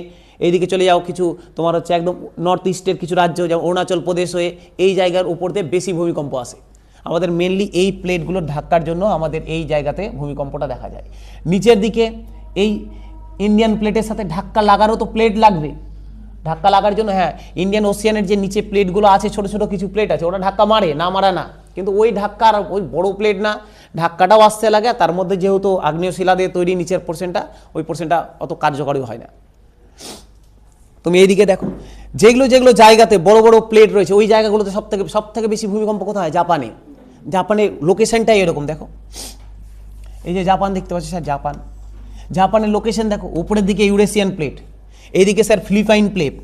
এইদিকে চলে যাও, কিছু তোমার হচ্ছে একদম নর্থ ইস্টের কিছু রাজ্য যেমন অরুণাচল প্রদেশ হয়ে, এই জায়গার উপর দিয়ে বেশি ভূমিকম্প আসে। আমাদের মেনলি এই প্লেটগুলোর ধাক্কার জন্য আমাদের এই জায়গাতে ভূমিকম্পটা দেখা যায়। নিচের দিকে এই ইন্ডিয়ান প্লেটের সাথে ধাক্কা লাগারও তো প্লেট লাগবে, ধাক্কা লাগার জন্য, হ্যাঁ, ইন্ডিয়ান ওশিয়ানের যে নিচে প্লেটগুলো আছে, ছোট কিছু প্লেট আছে, ওরা ধাক্কা মারে না, কিন্তু ওই ধাক্কার ওই বড় প্লেট না, ধাক্কাটাও আসতে লাগে। তার মধ্যে যেহেতু আগ্নেয় শিলা দিয়ে তৈরি নিচের পোর্শনটা, ওই পোর্শনটা অত কার্যকরী হয় না। তুমি এইদিকে দেখো, যেগুলো জায়গাতে বড় বড় প্লেট রয়েছে, ওই জায়গাগুলোতে সব থেকে বেশি ভূমিকম্প কোথায় হয়? জাপানে লোকেশনটাই এরকম। দেখো এই যে জাপান দেখতে পাচ্ছি স্যার, জাপানের লোকেশন দেখো, উপরের দিকে ইউরেশিয়ান প্লেট, এইদিকে স্যার ফিলিপাইন প্লেট,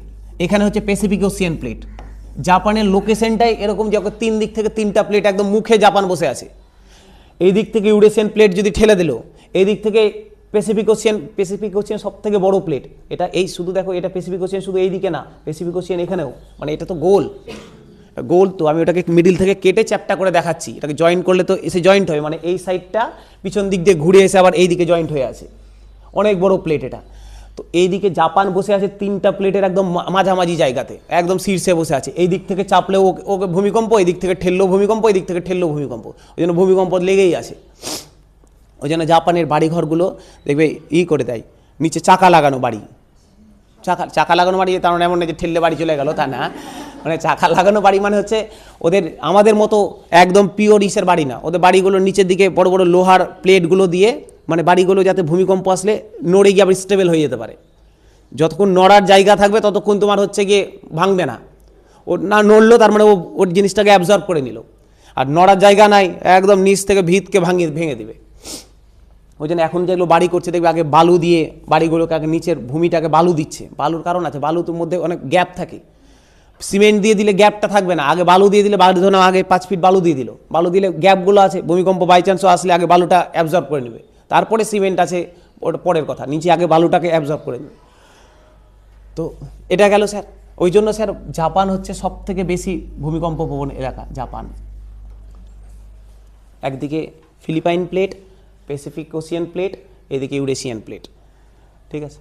এখানে হচ্ছে প্যাসিফিক ওশিয়ান প্লেট। জাপানের লোকেশনটাই এরকম যে 3 দিক থেকে 3টা প্লেট, একদম মুখে জাপান বসে আছে, এই দিক থেকে ইউরেশিয়ান প্লেট যদি ঠেলে দিল, এই দিক থেকে প্যাসিফিক ওশিয়ান সব থেকে বড় প্লেট। এটা এই শুধু দেখো, এটা প্যাসিফিক ওশিয়ান শুধু এই দিকে না, প্যাসিফিক ওশিয়ান এখানেও, মানে এটা তো গোল গোল। তো আমি ওটাকে মিডিল থেকে কেটে চ্যাপ্টা করে দেখাচ্ছি, এটাকে জয়েন্ট করলে তো এসে জয়েন্ট হয়, মানে এই সাইডটা পিছন দিক দিয়ে ঘুরে এসে আবার এই দিকে জয়েন্ট হয়ে আছে, অনেক বড় প্লেট এটা। তো এই দিকে জাপান বসে আছে 3টা প্লেটের একদম মাঝামাঝি জায়গাতে, একদম শীর্ষে বসে আছে। এই দিক থেকে চাপলেও ওকে ভূমিকম্প, এই দিক থেকে ঠেললেও ভূমিকম্প, এই দিক থেকে ঠেললেও ভূমিকম্প, ওই জন্য ভূমিকম্প লেগেই আছে। ওই জন্য জাপানের বাড়িঘরগুলো দেখবে করে দেয়, নিচে চাকা লাগানো বাড়ি। চাকা লাগানো বাড়ি তার মানে এমন না যে ঠেললে বাড়ি চলে গেল, তা না, মানে চাকা লাগানো বাড়ি মানে হচ্ছে ওদের আমাদের মতো একদম পিওর ইসের বাড়ি না, ওদের বাড়িগুলোর নিচের দিকে বড় বড় লোহার প্লেটগুলো দিয়ে, মানে বাড়িগুলো যাতে ভূমিকম্প আসলে নড়ে গিয়ে আবার স্টেবল হয়ে যেতে পারে। যতক্ষণ নড়ার জায়গা থাকবে ততক্ষণ তোমার হচ্ছে গিয়ে ভাঙবে না, ও না নড়লো তার মানে ওর জিনিসটাকে অ্যাবজর্ব করে নিল। আর নড়ার জায়গা নাই, একদম নিচ থেকে ভিতকে ভেঙে দিবে। ওই জন্য এখন যেগুলো বাড়ি করছে দেখবে আগে বালু দিয়ে বাড়িগুলোকে, আগে নিচের ভূমিটাকে বালু দিচ্ছে। বালুর কারণ আছে, বালুর মধ্যে অনেক গ্যাপ থাকে, সিমেন্ট দিয়ে দিলে গ্যাপটা থাকবে না, আগে বালু দিয়ে দিলে, বালু ধরুন আগে 5 ফিট বালু দিয়ে দিল, বালু দিলে গ্যাপগুলো আছে, ভূমিকম্প বাই চান্সও আসলে আগে বালুটা অ্যাবজর্ব করে নেবে, তারপরে সিমেন্ট আছে ওটা পরের কথা, নিচে আগে বালুটাকে অ্যাবজর্ব করে নেবে। তো এটা গেল স্যার। ওই জন্য স্যার জাপান হচ্ছে সব থেকে বেশি ভূমিকম্প প্রবণ এলাকা, জাপান। একদিকে Philippine plate, Pacific ocean plate, এদিকে ইউরেশিয়ান প্লেট, ঠিক আছে।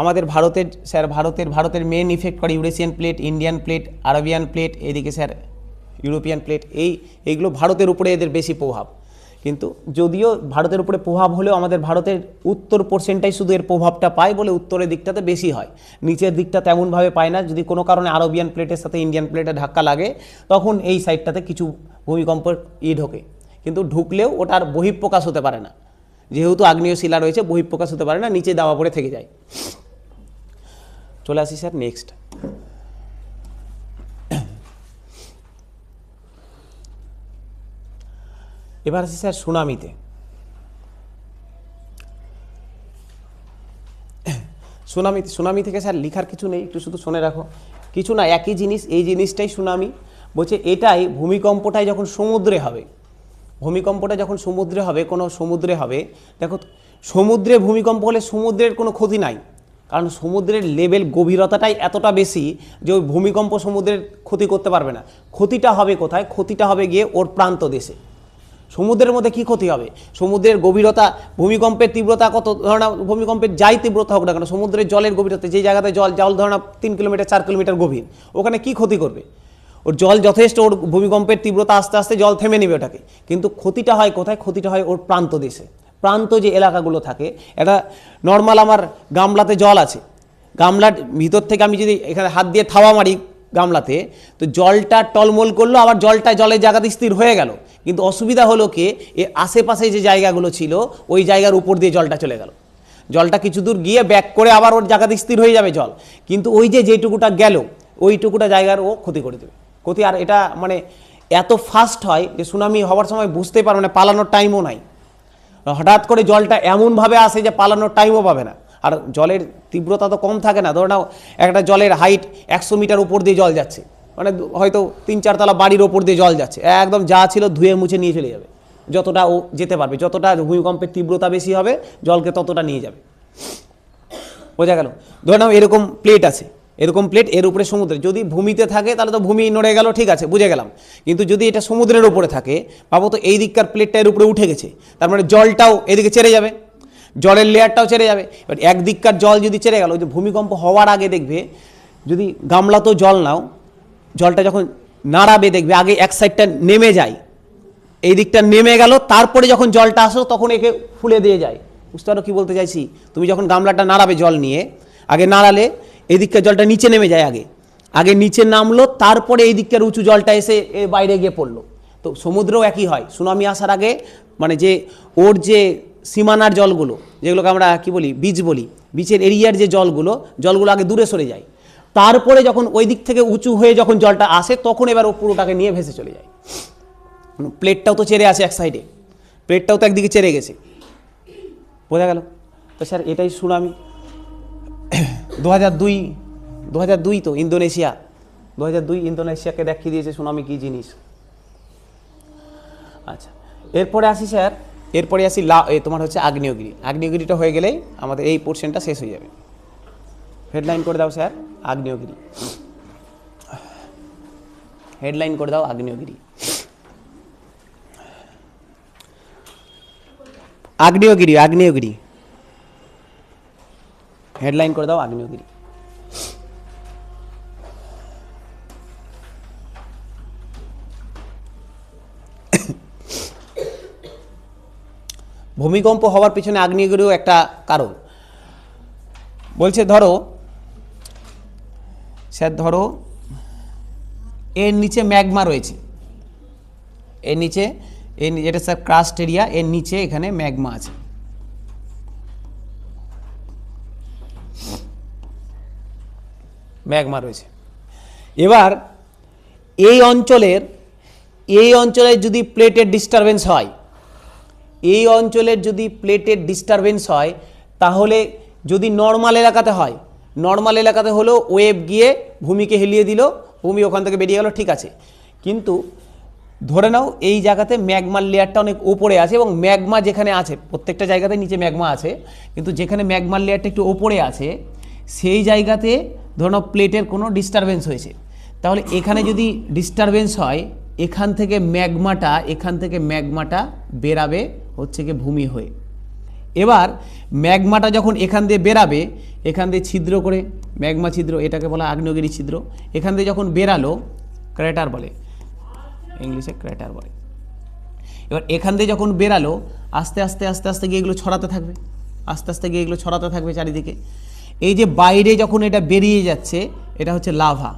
আমাদের ভারতের স্যার ভারতের মেন ইফেক্ট করে Eurasian plate, Indian plate, Arabian plate, এদিকে স্যার ইউরোপিয়ান প্লেট। এইগুলো ভারতের উপরে এদের বেশি প্রভাব। কিন্তু যদিও ভারতের উপরে প্রভাব হলেও আমাদের ভারতের উত্তর পোর্শনটাই শুধু এর প্রভাবটা পায় বলে উত্তরের দিকটাতে বেশি হয়, নিচের দিকটা তেমনভাবে পায় না। যদি কোনো কারণে আরবিয়ান প্লেটের সাথে ইন্ডিয়ান প্লেটে ধাক্কা লাগে তখন এই সাইডটাতে কিছু ভূমিকম্পের ঢোকে, কিন্তু ঢুকলেও ওটার বহিঃপ্রকাশ হতে পারে না, যেহেতু আগ্নেয় শিলা রয়েছে বহিঃপ্রকাশ হতে পারে না, নিচে দাবা পড়ে থেকে যায়। চলে আসি স্যার নেক্সট। এবার আসি স্যার সুনামিতে। সুনামি থেকে স্যার লিখার কিছু নেই, একটু শুধু শুনে রাখো, কিছু না, একই জিনিস, এই জিনিসটাই সুনামি। বলছে এটাই ভূমিকম্পটাই যখন সমুদ্রে হবে, ভূমিকম্পটা যখন সমুদ্রে হবে, কোনো সমুদ্রে হবে, দেখো সমুদ্রে ভূমিকম্প হলে সমুদ্রের কোনো ক্ষতি নাই, কারণ সমুদ্রের লেভেল গভীরতাটাই এতটা বেশি যে ওই ভূমিকম্প সমুদ্রের ক্ষতি করতে পারবে না। ক্ষতিটা হবে কোথায়? ক্ষতিটা হবে গিয়ে ওর প্রান্ত দেশে। সমুদ্রের মধ্যে কি ক্ষতি হবে? সমুদ্রের গভীরতা, ভূমিকম্পের তীব্রতা কত, ধরনা ভূমিকম্পের যাই তীব্রতা হোক না কেন, সমুদ্রের জলের গভীরতা, যে জায়গাতে জল ধরনা 3 কিলোমিটার 4 কিলোমিটার গভীর, ওখানে কি ক্ষতি করবে? ওর জল যথেষ্ট, ওর ভূমিকম্পের তীব্রতা আস্তে আস্তে জল থেমে নেবে ওটাকে, কিন্তু ক্ষতিটা হয় কোথায়? ক্ষতিটা হয় ওর প্রান্ত দেশে, প্রান্ত যে এলাকাগুলো থাকে। এটা নর্মাল আমার গামলাতে জল আছে, গামলার ভিতর থেকে আমি যদি এখানে হাত দিয়ে থাওয়া মারি গামলাতে, তো জলটা টলমল করলো, আবার জলটা জলের জায়গাতে স্থির হয়ে গেল, কিন্তু অসুবিধা হলো কি এর আশেপাশে যে জায়গাগুলো ছিল ওই জায়গার উপর দিয়ে জলটা চলে গেল, জলটা কিছু দূর গিয়ে ব্যাক করে আবার ওর জায়গাতে স্থির হয়ে যাবে জল, কিন্তু ওই যে যেটুকুটা গেল ওইটুকুটা জায়গার ও ক্ষতি করে দেবে, ক্ষতি। আর এটা মানে এত ফাস্ট হয় যে সুনামি হওয়ার সময় বুঝতে পারবে না, পালানোর টাইমও নাই, হঠাৎ করে জলটা এমনভাবে আসে যে পালানোর টাইমও পাবে না। আর জলের তীব্রতা তো কম থাকে না, ধরে নাও একটা জলের হাইট 100 মিটার উপর দিয়ে জল যাচ্ছে, মানে হয়তো 3-4 তলা বাড়ির ওপর দিয়ে জল যাচ্ছে, একদম যা ছিল ধুয়ে মুছে নিয়ে চলে যাবে, যতটা ও যেতে পারবে, যতটা ভূমিকম্পের তীব্রতা বেশি হবে জলকে ততটা নিয়ে যাবে। বোঝা গেল? ধরে নাও এরকম প্লেট আছে, এরকম প্লেট, এর উপরে সমুদ্রে, যদি ভূমিতে থাকে তাহলে তো ভূমি নড়ে গেল, ঠিক আছে বুঝে গেলাম, কিন্তু যদি এটা সমুদ্রের উপরে থাকে ভাবো তো এই দিককার প্লেটটা এর উপরে উঠে গেছে, তার মানে জলটাও এদিকে চেড়ে যাবে, জলের লেয়ারটাও চেড়ে যাবে। এবার একদিককার জল যদি চেড়ে গেল, যে ভূমিকম্প হওয়ার আগে দেখবে যদি গামলাতেও জল নাও, জলটা যখন নাড়াবে দেখবে আগে এক সাইডটা নেমে যায়, এই দিকটা নেমে গেল, তারপরে যখন জলটা আসো তখন একে ফুলে দিয়ে যায়। বুঝতে পারো কী বলতে চাইছি? তুমি যখন গামলাটা নাড়াবে জল নিয়ে, আগে নাড়ালে এই দিককার জলটা নিচে নেমে যায়, আগে নিচে নামলো, তারপরে এই দিককার উঁচু জলটা এসে বাইরে গিয়ে পড়লো। তো সমুদ্রেও একই হয়, সুনামি আসার আগে মানে যে ওর যে সীমানার জলগুলো, যেগুলোকে আমরা কি বলি বিচ বলি, বিচের এরিয়ার যে জলগুলো আগে দূরে সরে যায়, তারপরে যখন ওই দিক থেকে উঁচু হয়ে যখন জলটা আসে তখন এবার ও পুরোটাকে নিয়ে ভেসে চলে যায়। প্লেটটাও তো চেড়ে আছে এক সাইডে, প্লেটটাও তো একদিকে চেড়ে গেছে, বোঝা গেল? তো স্যার এটাই সুনামি। 2002 তো ইন্দোনেশিয়া, 2002 ইন্দোনেশিয়াকে দেখিয়ে দিয়েছে সুনামি কী জিনিস। আচ্ছা, এরপরে আসি স্যার, এরপরে আসি তোমার হচ্ছে আগ্নেয়গিরি। আগ্নেয়গিরিটা হয়ে গেলেই আমাদের এই পোর্শনটা শেষ হয়ে যাবে। হেডলাইন করে দাও স্যার আগ্নেয়গিরি, হেডলাইন করে দাও আগ্নেয়গিরি। আগ্নেয়গিরি, আগ্নেয়গিরি, হেডলাইন করে দাও আগ্নেয়গিরি। ভূমিকম্প হওয়ার পিছনে আগ্নেয়গিরিও একটা কারণ। বলছে ধরো স্যার, ধরো এর নিচে ম্যাগমা রয়েছে, এর নিচে এটা স্যার ক্রাস্ট এরিয়া, এর নিচে এখানে ম্যাগমা আছে। ম্যাগমা রয়েছে। এবার এই অঞ্চলের যদি প্লেটের ডিস্টারবেন্স হয়, এই অঞ্চলের যদি প্লেটের ডিস্টারবেন্স হয়, তাহলে যদি নর্মাল এলাকাতে হয়, নর্মাল এলাকাতে হলো ওয়েভ গিয়ে ভূমিকে হেলিয়ে দিল, ভূমি ওখান থেকে বেরিয়ে গেল, ঠিক আছে। কিন্তু ধরে নাও এই জায়গাতে ম্যাগমার লেয়ারটা অনেক ওপরে আছে, এবং ম্যাগমা যেখানে আছে, প্রত্যেকটা জায়গাতে নিচে ম্যাগমা আছে, কিন্তু যেখানে ম্যাগমার লেয়ারটা একটু ওপরে আছে সেই জায়গাতে ধরে নাও প্লেটের কোনো ডিস্টারবেন্স হয়েছে। তাহলে এখানে যদি ডিস্টারবেন্স হয়, এখান থেকে ম্যাগমাটা বেরাবে হচ্ছে গিয়ে ভূমি হয়ে। এবার ম্যাগমাটা যখন এখান দিয়ে বেরাবে, এখান দিয়ে ছিদ্র করে, ম্যাগমা ছিদ্র, এটাকে বলা আগ্নেয়গিরি ছিদ্র, এখান দিয়ে যখন বেরালো, ক্র্যাটার বলে, ইংলিশে ক্র্যাটার বলে। এবার এখান দিয়ে যখন বেরালো, আস্তে আস্তে আস্তে আস্তে গিয়ে এগুলো ছড়াতে থাকবে, আস্তে আস্তে গিয়ে এগুলো ছড়াতে থাকবে চারিদিকে। এই যে বাইরে যখন এটা বেরিয়ে যাচ্ছে, এটা হচ্ছে লাভা।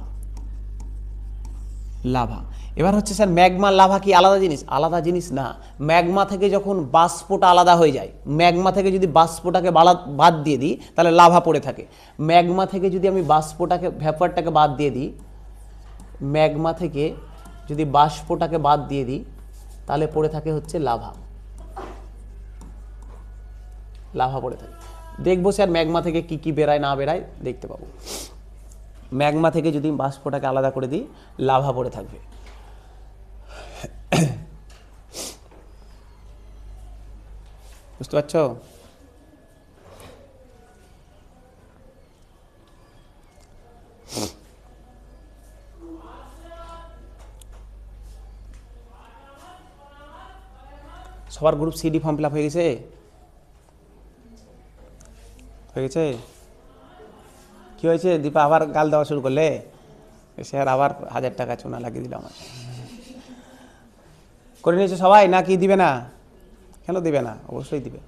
লাভা। এবার হচ্ছে স্যার ম্যাগমা লাভা কি আলাদা জিনিস? আলাদা জিনিস না। ম্যাগমা থেকে যখন বাষ্পটা আলাদা হয়ে যায়, ম্যাগমা থেকে যদি বাষ্পটাকে বাদ দিয়ে দিই তাহলে লাভা পড়ে থাকে। ম্যাগমা থেকে যদি আমি ভ্যাপারটাকে বাদ দিয়ে দিই, ম্যাগমা থেকে যদি বাষ্পটাকে বাদ দিয়ে দিই তাহলে পড়ে থাকে হচ্ছে লাভা। লাভা পড়ে থাকে। দেখবো স্যার ম্যাগমা থেকে কি কি বেরায় না বেরায় দেখতে পাবো। ম্যাগমা থেকে যদি বাষ্পটাকে আলাদা করে দিই, লাভা পড়ে থাকবে। বুঝতে পারছো? সবার group CD form fill up হয়ে গেছে? হয়ে গেছে? কি হয়েছে? দীপা আবার গাল দেওয়া শুরু করলে? স্যার আবার 1000 টাকা চুনা লাগিয়ে দিল আমার। করে নিয়েছে সবাই নাকি দিবে না? কেন দিবে না? অবশ্যই দিবে।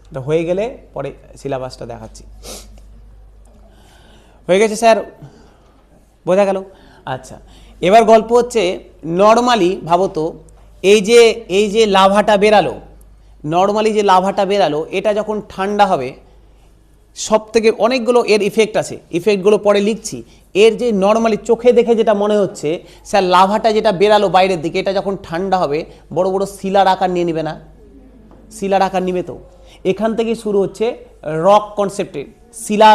এটা হয়ে গেলে পরে সিলেবাসটা দেখাচ্ছি। হয়ে গেছে স্যার, বোঝা গেল? আচ্ছা, এবার গল্প হচ্ছে নর্মালি ভাবো তো, এই যে লাভাটা বেরালো, নর্মালি যে লাভাটা বেরালো, এটা যখন ঠান্ডা হবে, সব থেকে অনেকগুলো এর ইফেক্ট আছে, ইফেক্টগুলো পরে লিখছি। এর যে নর্মালি চোখে দেখে যেটা মনে হচ্ছে, স্যার লাভাটা যেটা বেরালো বাইরের দিকে, এটা যখন ঠান্ডা হবে বড় বড় শিলার আকার নিয়ে নেবে না? শিলার আকার নিবে তো। এখান থেকে শুরু হচ্ছে রক কনসেপ্টে, শিলা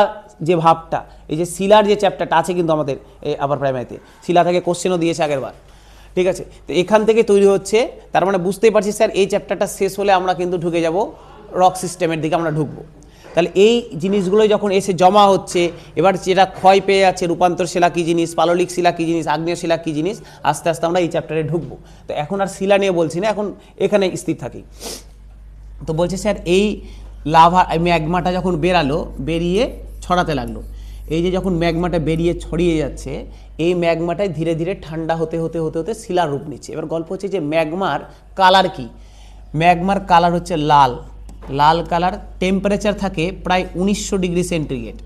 যে ভাবটা, এই যে শিলার যে চ্যাপ্টারটা আছে কিন্তু আমাদের আবার প্রাইমারিতে, শিলা থেকে কোশ্চেনও দিয়েছে আগের বার, ঠিক আছে? তো এখান থেকে তৈরি হচ্ছে, তার মানে বুঝতেই পারছি স্যার এই চ্যাপ্টারটা শেষ হলে আমরা কিন্তু ঢুকে যাব রক সিস্টেমের দিকে, আমরা ঢুকবো। তাহলে এই জিনিসগুলো যখন এসে জমা হচ্ছে, এবার যেটা ক্ষয় পেয়ে যাচ্ছে, রূপান্তর শিলা কী জিনিস, পাললিক শিলা কী জিনিস, আগ্নেয় শিলা কী জিনিস, আস্তে আস্তে আমরা এই চ্যাপ্টারে ঢুকবো। তো এখন আর শিলা নিয়ে বলছি না, এখন এখানে স্থির থাকি। তো বলছে স্যার এই লাভা ম্যাগমাটা যখন বেরালো, বেরিয়ে ছড়াতে লাগলো, এই যে যখন ম্যাগমাটা বেরিয়ে ছড়িয়ে যাচ্ছে, এই ম্যাগমাটাই ধীরে ধীরে ঠান্ডা হতে হতে হতে হতে শিলার রূপ নিচ্ছে। এবার গল্প হচ্ছে যে ম্যাগমার কালার কি? ম্যাগমার কালার হচ্ছে লাল, লাল কালার। টেম্পারেচার থাকে প্রায় 1900 ডিগ্রি সেন্টিগ্রেড,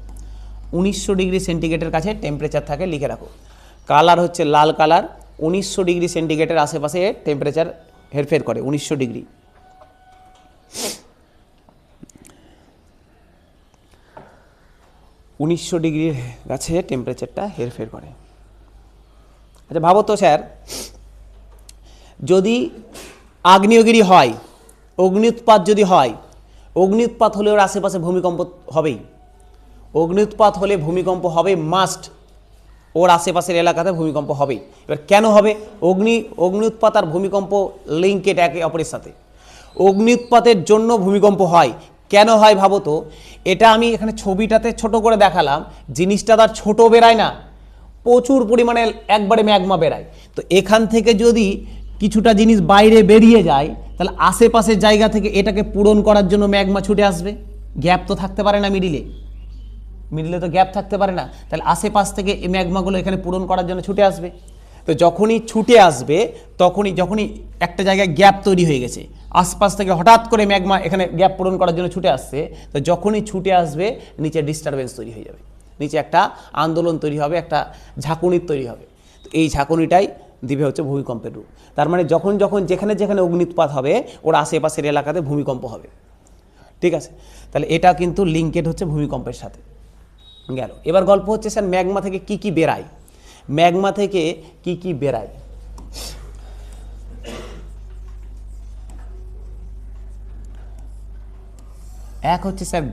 1900 ডিগ্রি সেন্টিগ্রেডের কাছে টেম্পারেচার থাকে, লিখে রাখো। কালার হচ্ছে লাল কালার, 1900 ডিগ্রি সেন্টিগ্রেডের আশেপাশে টেম্পারেচার হেরফের করে, 1900 ডিগ্রি। উনিশশো ডিগ্রির কাছে টেম্পারেচারটা হেরফের করে। আচ্ছা ভাবো তো স্যার, যদি আগ্নেয়গিরি হয়, অগ্ন্যুৎপাত যদি হয়, অগ্ন্যুৎপাত হলে ওর আশেপাশে ভূমিকম্প হবেই, অগ্ন্যুৎপাত হলে ভূমিকম্প হবে মাস্ট। ওর আশেপাশের এলাকাতে ভূমিকম্প হবেই। এবার কেন হবে? অগ্নি উৎপাত আর ভূমিকম্প লিঙ্কেড একে অপরের সাথে। অগ্নি উৎপাতের জন্য ভূমিকম্প হয়। কেন হয় ভাবো তো? এটা আমি এখানে ছবিটাতে ছোট করে দেখালাম, জিনিসটা তার ছোট বেরায় না, প্রচুর পরিমাণে একবারে ম্যাগমা বেরায়। তো এখান থেকে যদি কিছুটা জিনিস বাইরে বেরিয়ে যায়, তাহলে আশেপাশের জায়গা থেকে এটাকে পূরণ করার জন্য ম্যাগমা ছুটে আসবে। গ্যাপ তো থাকতে পারে না মিডিলে তো গ্যাপ থাকতে পারে না, তাহলে আশেপাশ থেকে এই ম্যাগমাগুলো এখানে পূরণ করার জন্য ছুটে আসবে। তো যখনই ছুটে আসবে, যখনই একটা জায়গায় গ্যাপ তৈরি হয়ে গেছে, আশপাশ থেকে হঠাৎ করে ম্যাগমা এখানে গ্যাপ পূরণ করার জন্য ছুটে আসছে, তো যখনই ছুটে আসবে নিচে ডিস্টারবেন্স তৈরি হয়ে যাবে, নিচে একটা আন্দোলন তৈরি হবে, একটা ঝাঁকুনির তৈরি হবে। তো এই ঝাঁকুনিটাই দিবে হচ্ছে ভূমিকম্পের রূপ। তার মানে যখন যেখানে অগ্নিৎপাত হবে, ওর আশেপাশের এলাকাতে ভূমিকম্প হবে। ঠিক আছে, তাহলে এটা কিন্তু লিঙ্কেড হচ্ছে ভূমিকম্পের সাথে গেল। এবার গল্প হচ্ছে স্যার ম্যাগমা থেকে কি কি বেরায়, ম্যাগমা থেকে কি কি বেরায়। এক হচ্ছে স্যার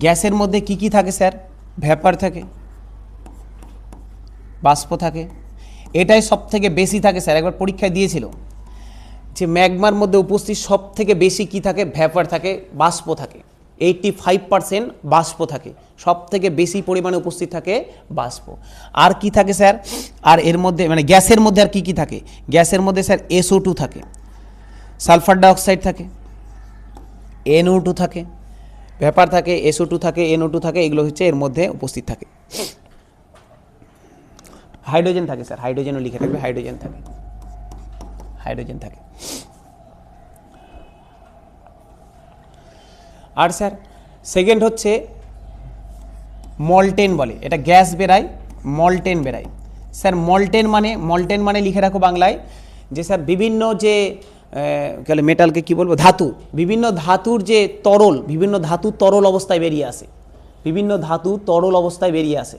গ্যাসের মধ্যে কি কি থাকে স্যার? ভ্যাপার থাকে, বাষ্প থাকে। এটাই সব থেকে বেশি থাকে স্যার, একবার পরীক্ষায় দিয়েছিল যে ম্যাগমার মধ্যে উপস্থিত সব থেকে বেশি কি থাকে? ভ্যাপার থাকে, বাষ্প থাকে। 85% বাষ্প থাকে, সব থেকে বেশি পরিমাণে উপস্থিত থাকে বাষ্প। আর কি থাকে স্যার? আর এর মধ্যে মানে গ্যাসের মধ্যে আর কি কি থাকে? গ্যাসের মধ্যে স্যার SO2 থাকে, সালফার ডাইঅক্সাইড থাকে, NO2 থাকে, ভ্যাপার থাকে, SO2 থাকে, NO2 থাকে, এগুলো হচ্ছে এর মধ্যে উপস্থিত থাকে। হাইড্রোজেন থাকে স্যার, হাইড্রোজেনও লিখে থাকবে, হাইড্রোজেন থাকে। আর স্যার সেকেন্ড হচ্ছে মল্টেন বলে, এটা গ্যাস বেরায়, মল্টেন বেরায়। স্যার মল্টেন মানে লিখে রাখো বাংলায় যে স্যার বিভিন্ন যে মেটালকে কি বলবো, ধাতু, বিভিন্ন ধাতুর যে বিভিন্ন ধাতু তরল অবস্থায় বেরিয়ে আসে,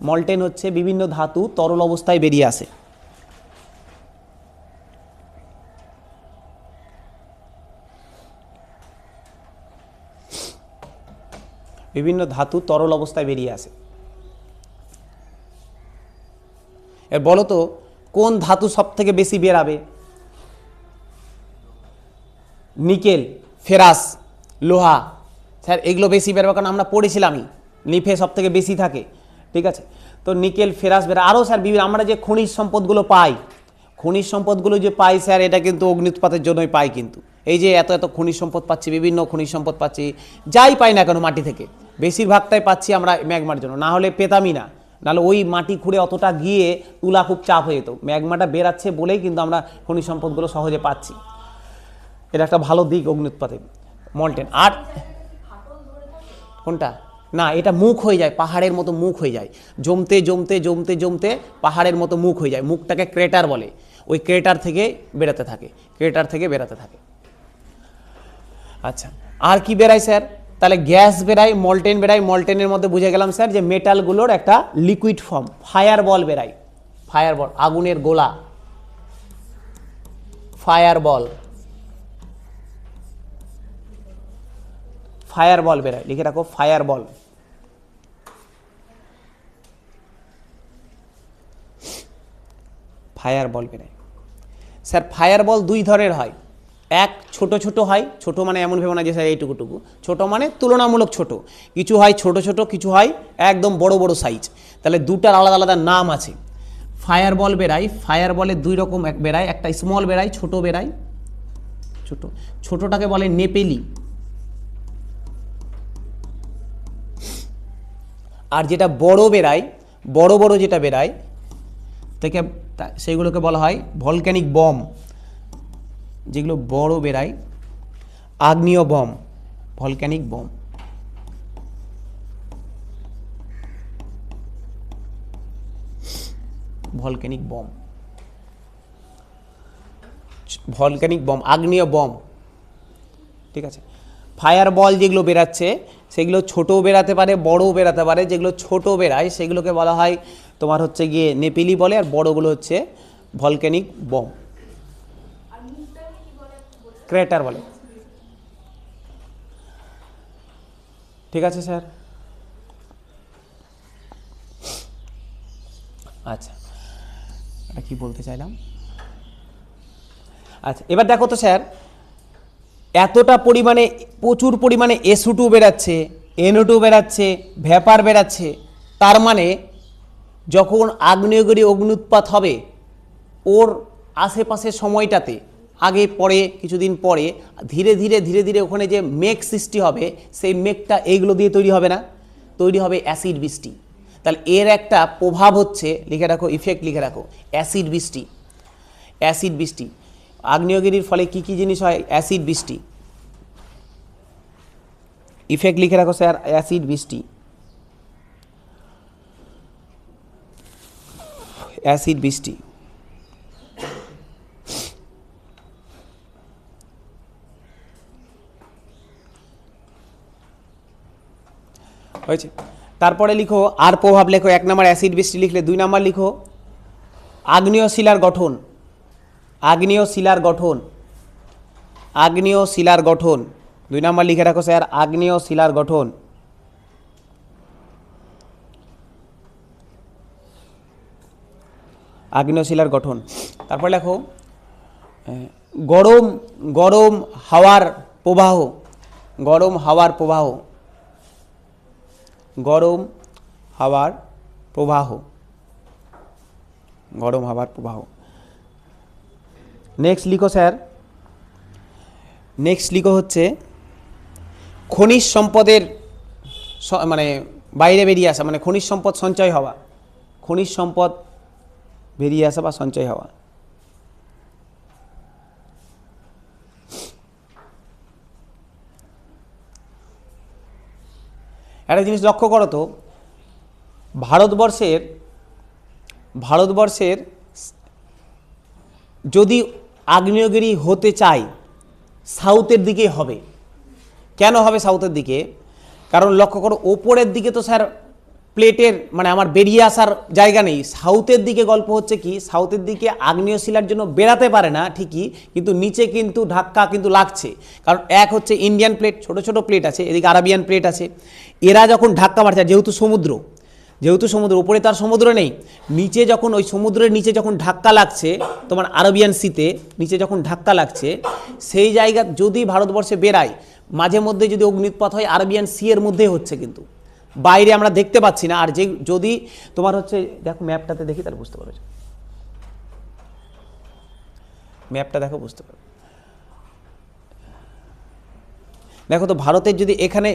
মল্টেন হচ্ছে বিভিন্ন ধাতু তরল অবস্থায় বেরিয়ে আসে। বিভিন্ন ধাতু তরল অবস্থায় বেরিয়ে আসে। এর বলো তো কোন ধাতু সব থেকে বেশি বেরাবে? নিকেল, ফেরাস, লোহা। স্যার এগুলো বেশি বেরোবে কারণ আমরা পড়েছিলামই, লিফে সব থেকে বেশি থাকে। ঠিক আছে, তো নিকেল, ফেরাস বেরা। আরও স্যার আমরা যে খনিজ সম্পদগুলো পাই, স্যার এটা কিন্তু অগ্নুৎপাতের জন্যই পাই। কিন্তু এই যে এত খনিজ সম্পদ পাচ্ছি, বিভিন্ন খনিজ সম্পদ পাচ্ছি, যাই পাই না কেন মাটি থেকে, বেশিরভাগটাই পাচ্ছি আমরা ম্যাগমার জন্য, না হলে পেতামই না। নাহলে ওই মাটি খুঁড়ে অতটা গিয়ে তুলা খুব চাপ হয়ে যেত। ম্যাগমাটা বেরাচ্ছে বলেই কিন্তু আমরা খনিজ সম্পদগুলো সহজে পাচ্ছি। এটা একটা ভালো দিক অগ্নুৎপাতে, মল্টেন। আর কোনটা? না, এটা মুখ হয়ে যায়, পাহাড়ের মতো মুখ হয়ে যায়, জমতে পাহাড়ের মতো মুখ হয়ে যায়। মুখটাকে ক্রেটার বলে। ওই ক্রেটার থেকে বেরোতে থাকে। আচ্ছা, আর কি বেরায় স্যার? তাহলে গ্যাস বেরায়, মল্টেন বেরায়। মল্টেনের মধ্যে বুঝে গেলাম স্যার যে মেটালগুলোর একটা লিকুইড ফর্ম। ফায়ার বল বেরায়, আগুনের গোলা, ফায়ার বল বেরায়, লিখে রাখো ফায়ার বল। বেরায় স্যার। ফায়ার বল দুই ধরনের হয়, এক ছোট হয়, ছোট মানে এমন ভেবো না যে স্যার এইটুকু, ছোট মানে তুলনামূলক ছোট। কিছু হয় ছোট, কিছু হয় একদম বড় সাইজ। তাহলে দুটার আলাদা নাম আছে। ফায়ার বল বেরায়, ফায়ার বলের দুই রকম বেরায়, একটা স্মল বেরায়, ছোট বেরায়। ছোটটাকে বলে নেপেলি। আর যেটা বড় বেরায়, বড় যেটা বেরায় থেকে সেইগুলোকে বলা হয় ভলক্যানিক বম। যেগুলো বড় বেরায়, আগ্নেয় বম, ভলক্যানিক বম। আগ্নেয় বম। ঠিক আছে, ফায়ার বল যেগুলো বেরাচ্ছে সেগুলো ছোটও বেরাতে পারে, বড়ও বেরাতে পারে। যেগুলো ছোট বেরায় সেগুলোকে বলা হয় তোমার হচ্ছে গিয়ে নেপেলি বলে, আর বড়গুলো হচ্ছে ভলক্যানিক বম, ক্রেটার বলে। ঠিক আছে স্যার। আচ্ছা, এটা কি বলতে চাইলাম, আচ্ছা এবার দেখো তো স্যার, এতটা পরিমাণে প্রচুর পরিমাণে SO2 বেরাচ্ছে, NO2 বেরাচ্ছে, ভ্যাপার বেরাচ্ছে, তার মানে যখন আগ্নেয়গিরি অগ্নি উৎপাত হবে ওর আশেপাশের সময়টাতে আগে পরে কিছুদিন পরে ধীরে ধীরে ধীরে ধীরে ওখানে যে মেঘ সৃষ্টি হবে, সেই মেঘটা এইগুলো দিয়ে তৈরি হবে না, তৈরি হবে অ্যাসিড বৃষ্টি। তাহলে এর একটা প্রভাব হচ্ছে, লিখে রাখো, ইফেক্ট লিখে রাখো, অ্যাসিড বৃষ্টি। অ্যাসিড বৃষ্টি আগ্নেয়গিরির ফলে কি কি জিনিস হয়? অ্যাসিড বৃষ্টি। ইফেক্ট লিখে রাখো স্যার, অ্যাসিড বৃষ্টি, অ্যাসিড বৃষ্টি। হয়েছে? তারপরে লিখো আর প্রভাব লেখো, 1 নম্বর অ্যাসিড বৃষ্টি লিখলে। 2 নম্বর লিখো আগ্নেয় শিলার গঠন। আগ্নেয় শিলার গঠন, আগ্নেয় শিলার গঠন। 2 নম্বর লিখে রাখো স্যার, আগ্নেয় শিলার গঠন। আগ্নেয় শিলার গঠন। তারপর লেখো গরম গরম হাওয়ার প্রবাহ। গরম হাওয়ার প্রবাহ, গরম হাওয়ার প্রবাহ, গরম হাওয়ার প্রবাহ। নেক্সট লিখো স্যার, নেক্সট লিখো হচ্ছে খনিজ সম্পদের মানে বাইরে বেরিয়ে আসা, মানে খনিজ সম্পদ সঞ্চয় হওয়া, খনিজ সম্পদ বেরিয়ে আসা বা সঞ্চয় হওয়া। একটা জিনিস লক্ষ্য করো তো, ভারতবর্ষের যদি আগ্নেয়গিরি হতে চায় সাউথের দিকে হবে। কেন হবে সাউথের দিকে? কারণ লক্ষ্য করো ওপরের দিকে তো স্যার প্লেটের মানে আমার বেরিয়ে আসার জায়গা নেই। সাউথের দিকে গল্প হচ্ছে কি, সাউথের দিকে আগ্নেয় শিলার জন্য বেরাতে পারে না ঠিকই, কিন্তু নিচে কিন্তু ধাক্কা কিন্তু লাগছে। কারণ এক হচ্ছে ইন্ডিয়ান প্লেট, ছোট ছোট প্লেট আছে, এদিকে আরাবিয়ান প্লেট আছে। এরা যখন ধাক্কা মারছে, যেহেতু সমুদ্র উপরে তার সমুদ্র নেই, নিচে যখন ওই সমুদ্রের নিচে যখন ধাক্কা লাগছে তোমার আরবিয়ান সিতে নিচে যখন ধাক্কা লাগছে, সেই জায়গা যদি ভারতবর্ষে বেরায় মাঝে মধ্যে যদি অগ্নুৎপাত হয় আরবিয়ান সি এর মধ্যেই হচ্ছে, কিন্তু বাইরে আমরা দেখতে পাচ্ছি না। আর যে যদি তোমার হচ্ছে, দেখো ম্যাপটাতে দেখি তাহলে বুঝতে পারবে, ম্যাপটা দেখো বুঝতে পারবে। দেখো তো ভারতের যদি এখানে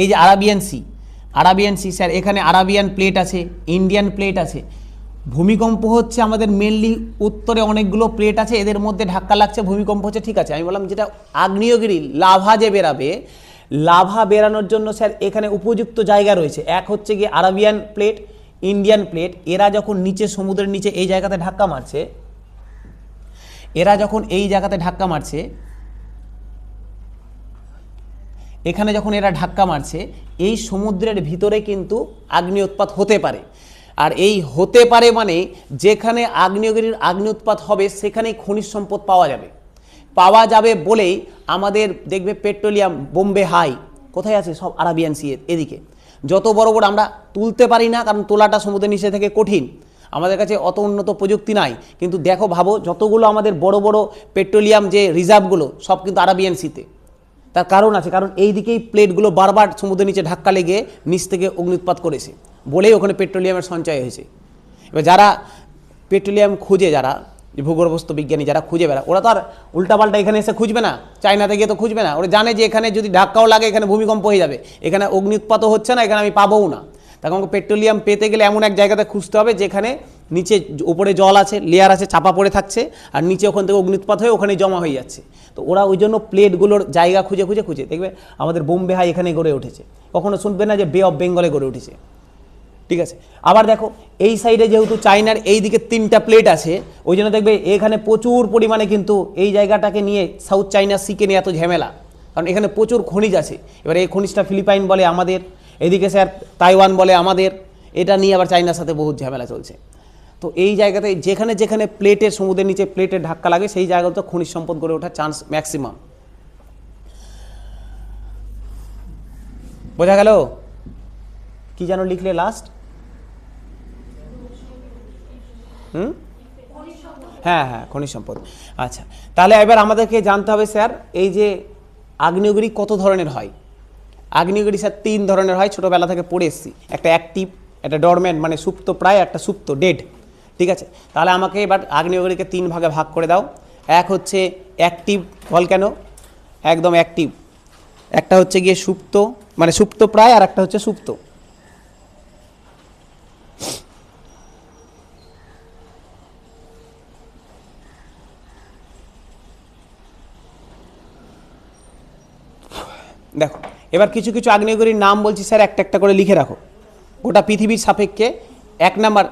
এই যে আরাবিয়ান সি স্যার, এখানে আরাবিয়ান প্লেট আছে, ইন্ডিয়ান প্লেট আছে, ভূমিকম্প হচ্ছে আমাদের মেনলি উত্তরে অনেকগুলো প্লেট আছে, এদের মধ্যে ধাক্কা লাগছে, ভূমিকম্প হচ্ছে, ঠিক আছে। আমি বললাম যেটা আগ্নেয়গিরি লাভা যে বেরাবে, লাভা বেরানোর জন্য স্যার এখানে উপযুক্ত জায়গা রয়েছে। এক হচ্ছে গিয়ে আরাবিয়ান প্লেট, ইন্ডিয়ান প্লেট। এরা যখন নিচে সমুদ্রের নিচে এই জায়গাতে ধাক্কা মারছে, এখানে যখন এরা ধাক্কা মারছে, এই সমুদ্রের ভিতরে কিন্তু আগ্নেয় উৎপাত হতে পারে। আর এই হতে পারে মানে যেখানে আগ্নেয়গিরির আগ্নেয় উৎপাত হবে সেখানেই খনিজ সম্পদ পাওয়া যাবে বলেই আমাদের দেখবে পেট্রোলিয়াম বোম্বে হাই কোথায় আছে, সব আরাবিয়ান সি এদিকে। যত বড় বড় আমরা তুলতে পারি না, কারণ তোলাটা সমুদ্রের নিচে থেকে কঠিন, আমাদের কাছে অত উন্নত প্রযুক্তি নাই। কিন্তু দেখো ভাবো যতগুলো আমাদের বড় বড় পেট্রোলিয়াম যে রিজার্ভগুলো সব কিন্তু আরাবিয়ান সিতে। তার কারণ আছে, কারণ এই দিকেই প্লেটগুলো বারবার সমুদ্রের নিচে ধাক্কা লেগে নিচ থেকে অগ্নুৎপাত করেছে বলেই ওখানে পেট্রোলিয়ামের সঞ্চয় হয়েছে। এবার যারা পেট্রোলিয়াম খুঁজে, যারা ভূগর্ভস্থ বিজ্ঞানী যারা খুঁজে বেড়া, ওরা তো আর উল্টাপাল্টা এখানে এসে খুঁজবে না, চায়নাতে গিয়ে তো খুঁজবে না। ওরা জানে যে এখানে যদি ধাক্কাও লাগে এখানে ভূমিকম্প হয়ে যাবে, এখানে অগ্নুৎপাতও হচ্ছে না, এখানে আমি পাবোও না। তখন পেট্রোলিয়াম পেতে গেলে এমন এক জায়গাতে খুঁজতে হবে যেখানে নিচে উপরে জল আছে, লেয়ার আছে, চাপা পড়ে থাকছে, আর নিচে ওখান থেকে অগ্নুৎপাত হয়ে ওখানে জমা হয়ে যাচ্ছে। তো ওরা ওই জন্য প্লেটগুলোর জায়গা খুঁজে দেখবে আমাদের বোম্বে হাই এখানে গড়ে উঠেছে। কখনো শুনবে না যে বে অফ বেঙ্গলে গড়ে উঠেছে, ঠিক আছে। আবার দেখো এই সাইডে যেহেতু চায়নার এই দিকে 3টা প্লেট আছে, ওই জন্য দেখবে এখানে প্রচুর পরিমাণে কিন্তু এই জায়গাটাকে নিয়ে সাউথ চায়না সিকে নিয়ে এত ঝামেলা, কারণ এখানে প্রচুর খনিজ আছে। এবার এই খনিজটা ফিলিপাইন বলে আমাদের, এদিকে স্যার তাইওয়ান বলে আমাদের, এটা নিয়ে আবার চায়নার সাথে বহুত ঝামেলা চলছে। তো এই জায়গাতে যেখানে যেখানে প্লেটের সমুদ্রের নিচে প্লেটের ধাক্কা লাগে সেই জায়গাতে খনিজ সম্পদ গড়ে ওঠার চান্স ম্যাক্সিমাম। বোঝা গেল? কি যেন লিখলে লাস্ট? হুম, হ্যাঁ হ্যাঁ, খনিজ সম্পদ। আচ্ছা, তাহলে এবার আমাদেরকে জানতে হবে স্যার, এই যে আগ্নেয়গিরি কত ধরনের হয়। আগ্নেয়গিরি স্যার 3 ধরনের হয়, ছোটোবেলা থেকে পড়ে এসেছি। একটা অ্যাক্টিভ, একটা ডরমেন্ট মানে সুপ্ত প্রায়, একটা সুপ্ত ডেড। ঠিক আছে, তাহলে আমাকে এবার আগ্নেয়গিরিকে 3 ভাগে ভাগ করে দাও। এক হচ্ছে অ্যাক্টিভ ভলক্যানো, একদম অ্যাক্টিভ। একটা হচ্ছে গিয়ে সুপ্ত মানে সুপ্ত প্রায়, আর একটা হচ্ছে সুপ্ত। দেখো, এবার কিছু কিছু আগ্নেয়গিরির নাম বলছি স্যার, একটা একটা করে লিখে রাখো। গোটা পৃথিবীর সাপেক্ষে 1 নাম্বার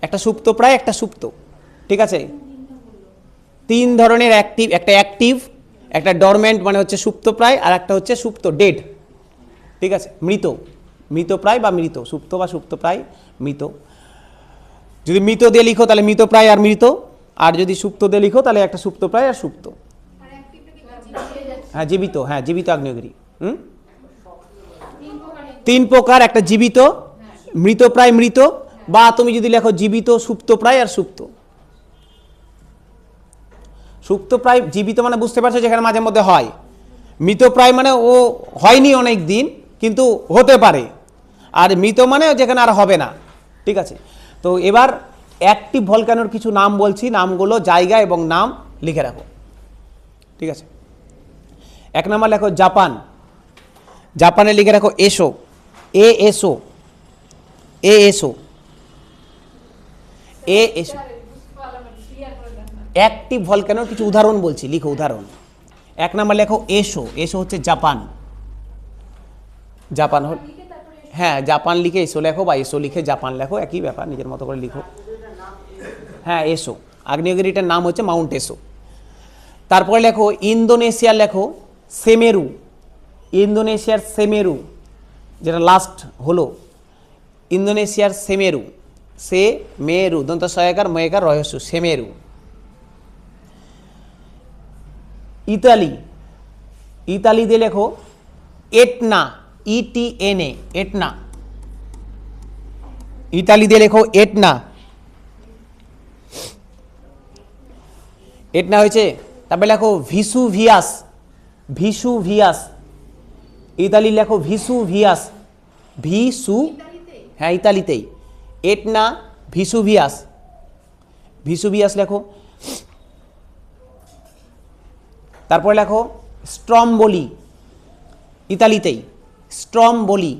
একটা সুপ্ত প্রায়, একটা সুপ্ত। ঠিক আছে, 3 ধরনের অ্যাক্টিভ, একটা অ্যাক্টিভ, একটা ডরমেন্ট মানে হচ্ছে সুপ্ত প্রায়, আর একটা হচ্ছে সুপ্ত ডেড। ঠিক আছে, মৃত, মৃত প্রায় বা মৃত, সুপ্ত বা সুপ্ত প্রায়, মৃত। যদি মৃত দিয়ে লিখো তাহলে মৃত প্রায় আর মৃত, আর যদি সুপ্ত দিয়ে লিখো তাহলে একটা সুপ্ত প্রায় আর সুপ্ত। হ্যাঁ জীবিত, হ্যাঁ জীবিত আগ্নেয়গিরি। 3 প্রকার, একটা জীবিত, মৃত প্রায় মৃত, বা তুমি যদি লেখো জীবিত, সুপ্ত প্রায় আর সুপ্ত। সুপ্ত প্রায় জীবিত মানে বুঝতে পারছো যেখানে মাঝে মধ্যে হয়, মৃত প্রায় মানে ও হয়নি অনেক দিন কিন্তু হতে পারে, আর মৃত মানে যেখানে আর হবে না। ঠিক আছে, তো এবার অ্যাক্টিভ ভলক্যানোর কিছু নাম বলছি, নামগুলো জায়গা এবং নাম লিখে রাখো। ঠিক আছে, 1 নম্বর লেখো জাপান, জাপানে লিখে রাখো এসো, এএসও, এএসও, এএসও। অ্যাক্টিভ ভলক্যানোর কিছু উদাহরণ বলছি, লিখো উদাহরণ। 1 নম্বর লেখো এসো, এসো হচ্ছে জাপান, জাপান হল, হ্যাঁ জাপান লিখে এসো লেখো, বা এসো লিখে জাপান লেখো, একই ব্যাপার, নিজের মতো করে লিখো। হ্যাঁ এসো, আগ্নেয়গিরিটার নাম হচ্ছে মাউন্ট এসো। তারপরে লেখো ইন্দোনেশিয়ার, লেখো সেমেরু, ইন্দোনেশিয়ার সেমেরু, যেটা লাস্ট হলো, ইন্দোনেশিয়ার সেমেরু, সে মেরু, দন্ত সহায়কার ময়কার রহস্য, সেমেরু। ইতালি, ইতালি দিয়ে লেখো এটনা, ইটিএনএ, এটনা, ইতালি দিয়ে লেখো এটনা, এটনা হয়েছে। তারপরে লেখো ভিসুভিয়াস, ভিসুভিয়াস, ইতালি লেখো ভিসুভিয়াস, ভিসু, হ্যাঁ ইতালিতেই, এটনা ভিসুভিয়াস, ভিসুভিয়াস লেখো। তারপরে লেখো স্ট্রম্বোলি, ইতালিতেই স্ট্রম্বোলি,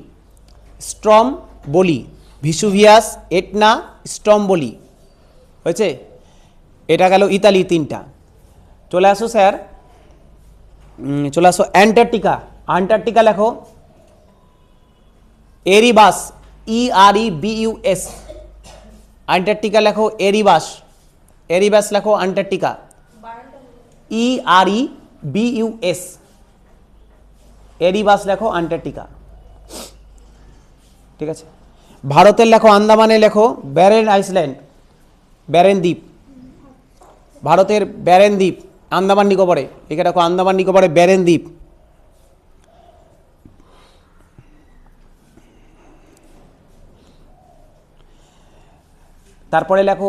স্ট্রম্বোলি, ভিসুভিয়াস, এটনা, স্ট্রম্বোলি হয়েছে। এটা গেল ইতালি 3টা। চলে আসো স্যার, চলে আসো অ্যান্টার্কটিকা, অ্যান্টার্কটিকা লেখো এরিবাস, EREBUS, অ্যান্টার্কটিকা লেখো এরিবাস, এরিবাস লেখো অ্যান্টার্কটিকা, EREBUS, এরিবাস লেখো অ্যান্টার্কটিকা। ঠিক আছে, ভারতের লেখো আন্দামানে লেখো ব্যারেন আইসল্যান্ড, ব্যারেন দ্বীপ, ভারতের ব্যারেন দ্বীপ, আন্দামান নিকোবরে, লিখে রাখো আন্দামান নিকোবরে ব্যারেন দ্বীপ। তারপরে লেখো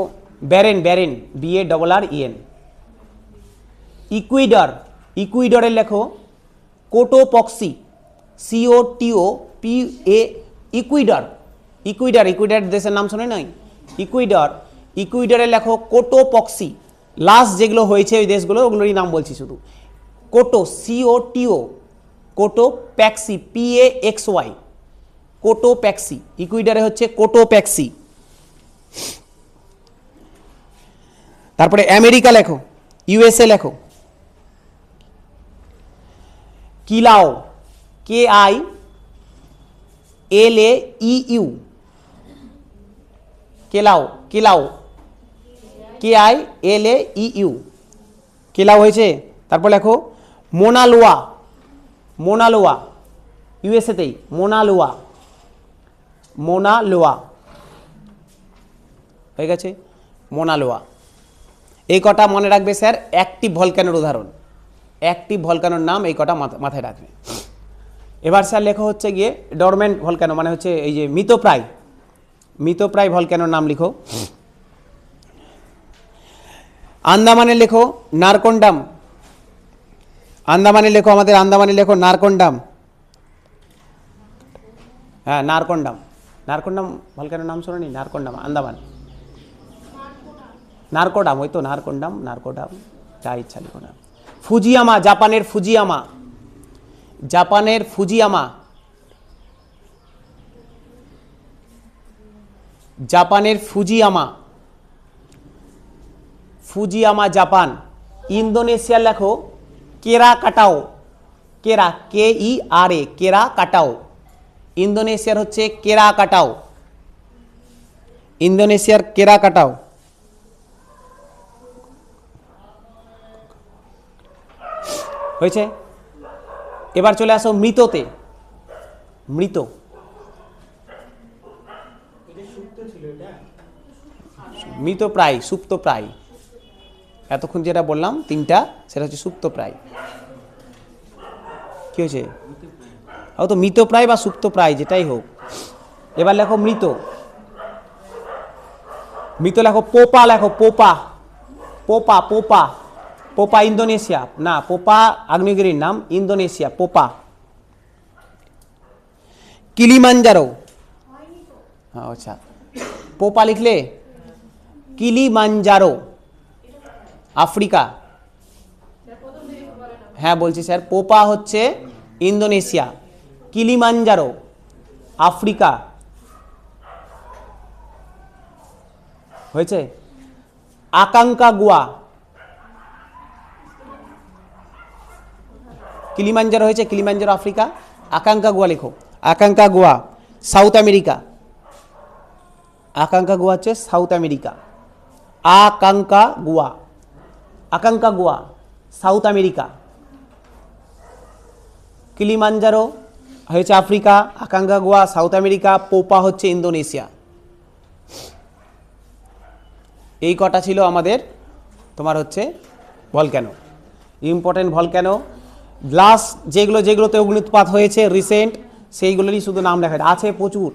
ব্যারেন, ব্যারেন BARREN। ইকুইডর, ইকুইডরের লেখো কোটোপক্সি, COTOPA, ইকুইডর, ইকুইডর, ইকুইডর দেশের নাম শোনে নাই, ইকুইডর, ইকুইডরের লেখো কোটোপক্সি। লাস্ট যেগুলো হয়েছে ওই দেশগুলো, ওগুলোরই নাম বলছি শুধু। কোটো, COTO, কোটোপ্যাক্সি, PAXY, কোটোপ্যাক্সি, ইকুইডরে হচ্ছে কোটোপ্যাক্সি। তারপরে আমেরিকা লেখো, USA লেখো কিলাও, KILAEU, কেলাও, কেলাও, KILAEU, কেলাও হয়েছে। তারপর লেখো মোনালোয়া, মোনালোয়া, USA-তেই মোনালোয়া, মোনালোয়া হয়ে গেছে, মোনালোয়া। এই কটা মনে রাখবে স্যার, অ্যাক্টিভ ভলক্যানোর উদাহরণ, অ্যাক্টিভ ভলক্যানোর নাম এই কটা মাথায় রাখবে। এবার স্যার লেখো হচ্ছে গিয়ে ডরমেন্ট ভলক্যানো, মানে হচ্ছে এই যে মৃতপ্রায়, মৃতপ্রায় ভলক্যানোর নাম লিখো। আন্দামানে লেখো নারকন্ডাম, আন্দামানে লেখো, আমাদের আন্দামানে লেখো নারকন্ডাম। হ্যাঁ নারকন্ডাম, নারকন্ডাম ভলক্যানোর নাম শোনেনি? নারকন্ডাম আন্দামান, নারকোডাম, ওই তো নারকন্ডাম, নারকোডাম, যা ইচ্ছা লিখো না। ফুজিয়ামা, জাপানের ফুজিয়ামা, জাপানের ফুজিয়ামা, জাপানের ফুজিয়ামা, ফুজিয়ামা জাপান। ইন্দোনেশিয়ার লেখো কেরাকাটাও, কেরা, কে ই আর এ, কেরাকাটাও। ইন্দোনেশিয়ার হচ্ছে কেরাকাটাও, ইন্দোনেশিয়ার কেরাকাটাও। হয়েছে? এবার চলে আসো মৃততে, মৃত, মৃত প্রায়, সুপ্ত প্রায়, এতক্ষণ যেটা বললাম তিনটা সেটা হচ্ছে সুপ্ত প্রায়। কি হয়েছে? ও তো মৃত প্রায় বা সুপ্ত প্রায় যেটাই হোক। এবার লেখো মৃত, মৃত লেখো পোপা, লেখো পোপা, পোপা, পোপা, পোপা ইন্দোনেশিয়া, না পোপা আগ্নেয়গিরির নাম, ইন্দোনেশিয়া পোপা। কিলিমাঞ্জারো, আচ্ছা পোপা লিখলে কিলিমাঞ্জারো, আফ্রিকা। হ্যাঁ বলছি স্যার, পোপা হচ্ছে ইন্দোনেশিয়া, কিলিমাঞ্জারো আফ্রিকা। হয়েছে? আকাঙ্কাগুয়া, কিলিমাঞ্জারো হয়েছে, কিলিমাঞ্জারো আফ্রিকা, আকাঙ্কাগুয়া লেখো, আকাঙ্কাগুয়া সাউথ আমেরিকা, আকাঙ্কাগুয়া হচ্ছে South America, Aconcagua, Aconcagua South America. Kilimanjaro হয়েছে আফ্রিকা, আকাঙ্কাগুয়া সাউথ আমেরিকা, পোপা হচ্ছে ইন্দোনেশিয়া। এই কটা ছিল আমাদের তোমার হচ্ছে ভলক্যানো, ইম্পর্টেন্ট ভলক্যানো। লাস্ট যেগুলো যেগুলোতে অগ্নুৎপাত হয়েছে রিসেন্ট, সেইগুলোরই শুধু নাম লেখা আছে, প্রচুর।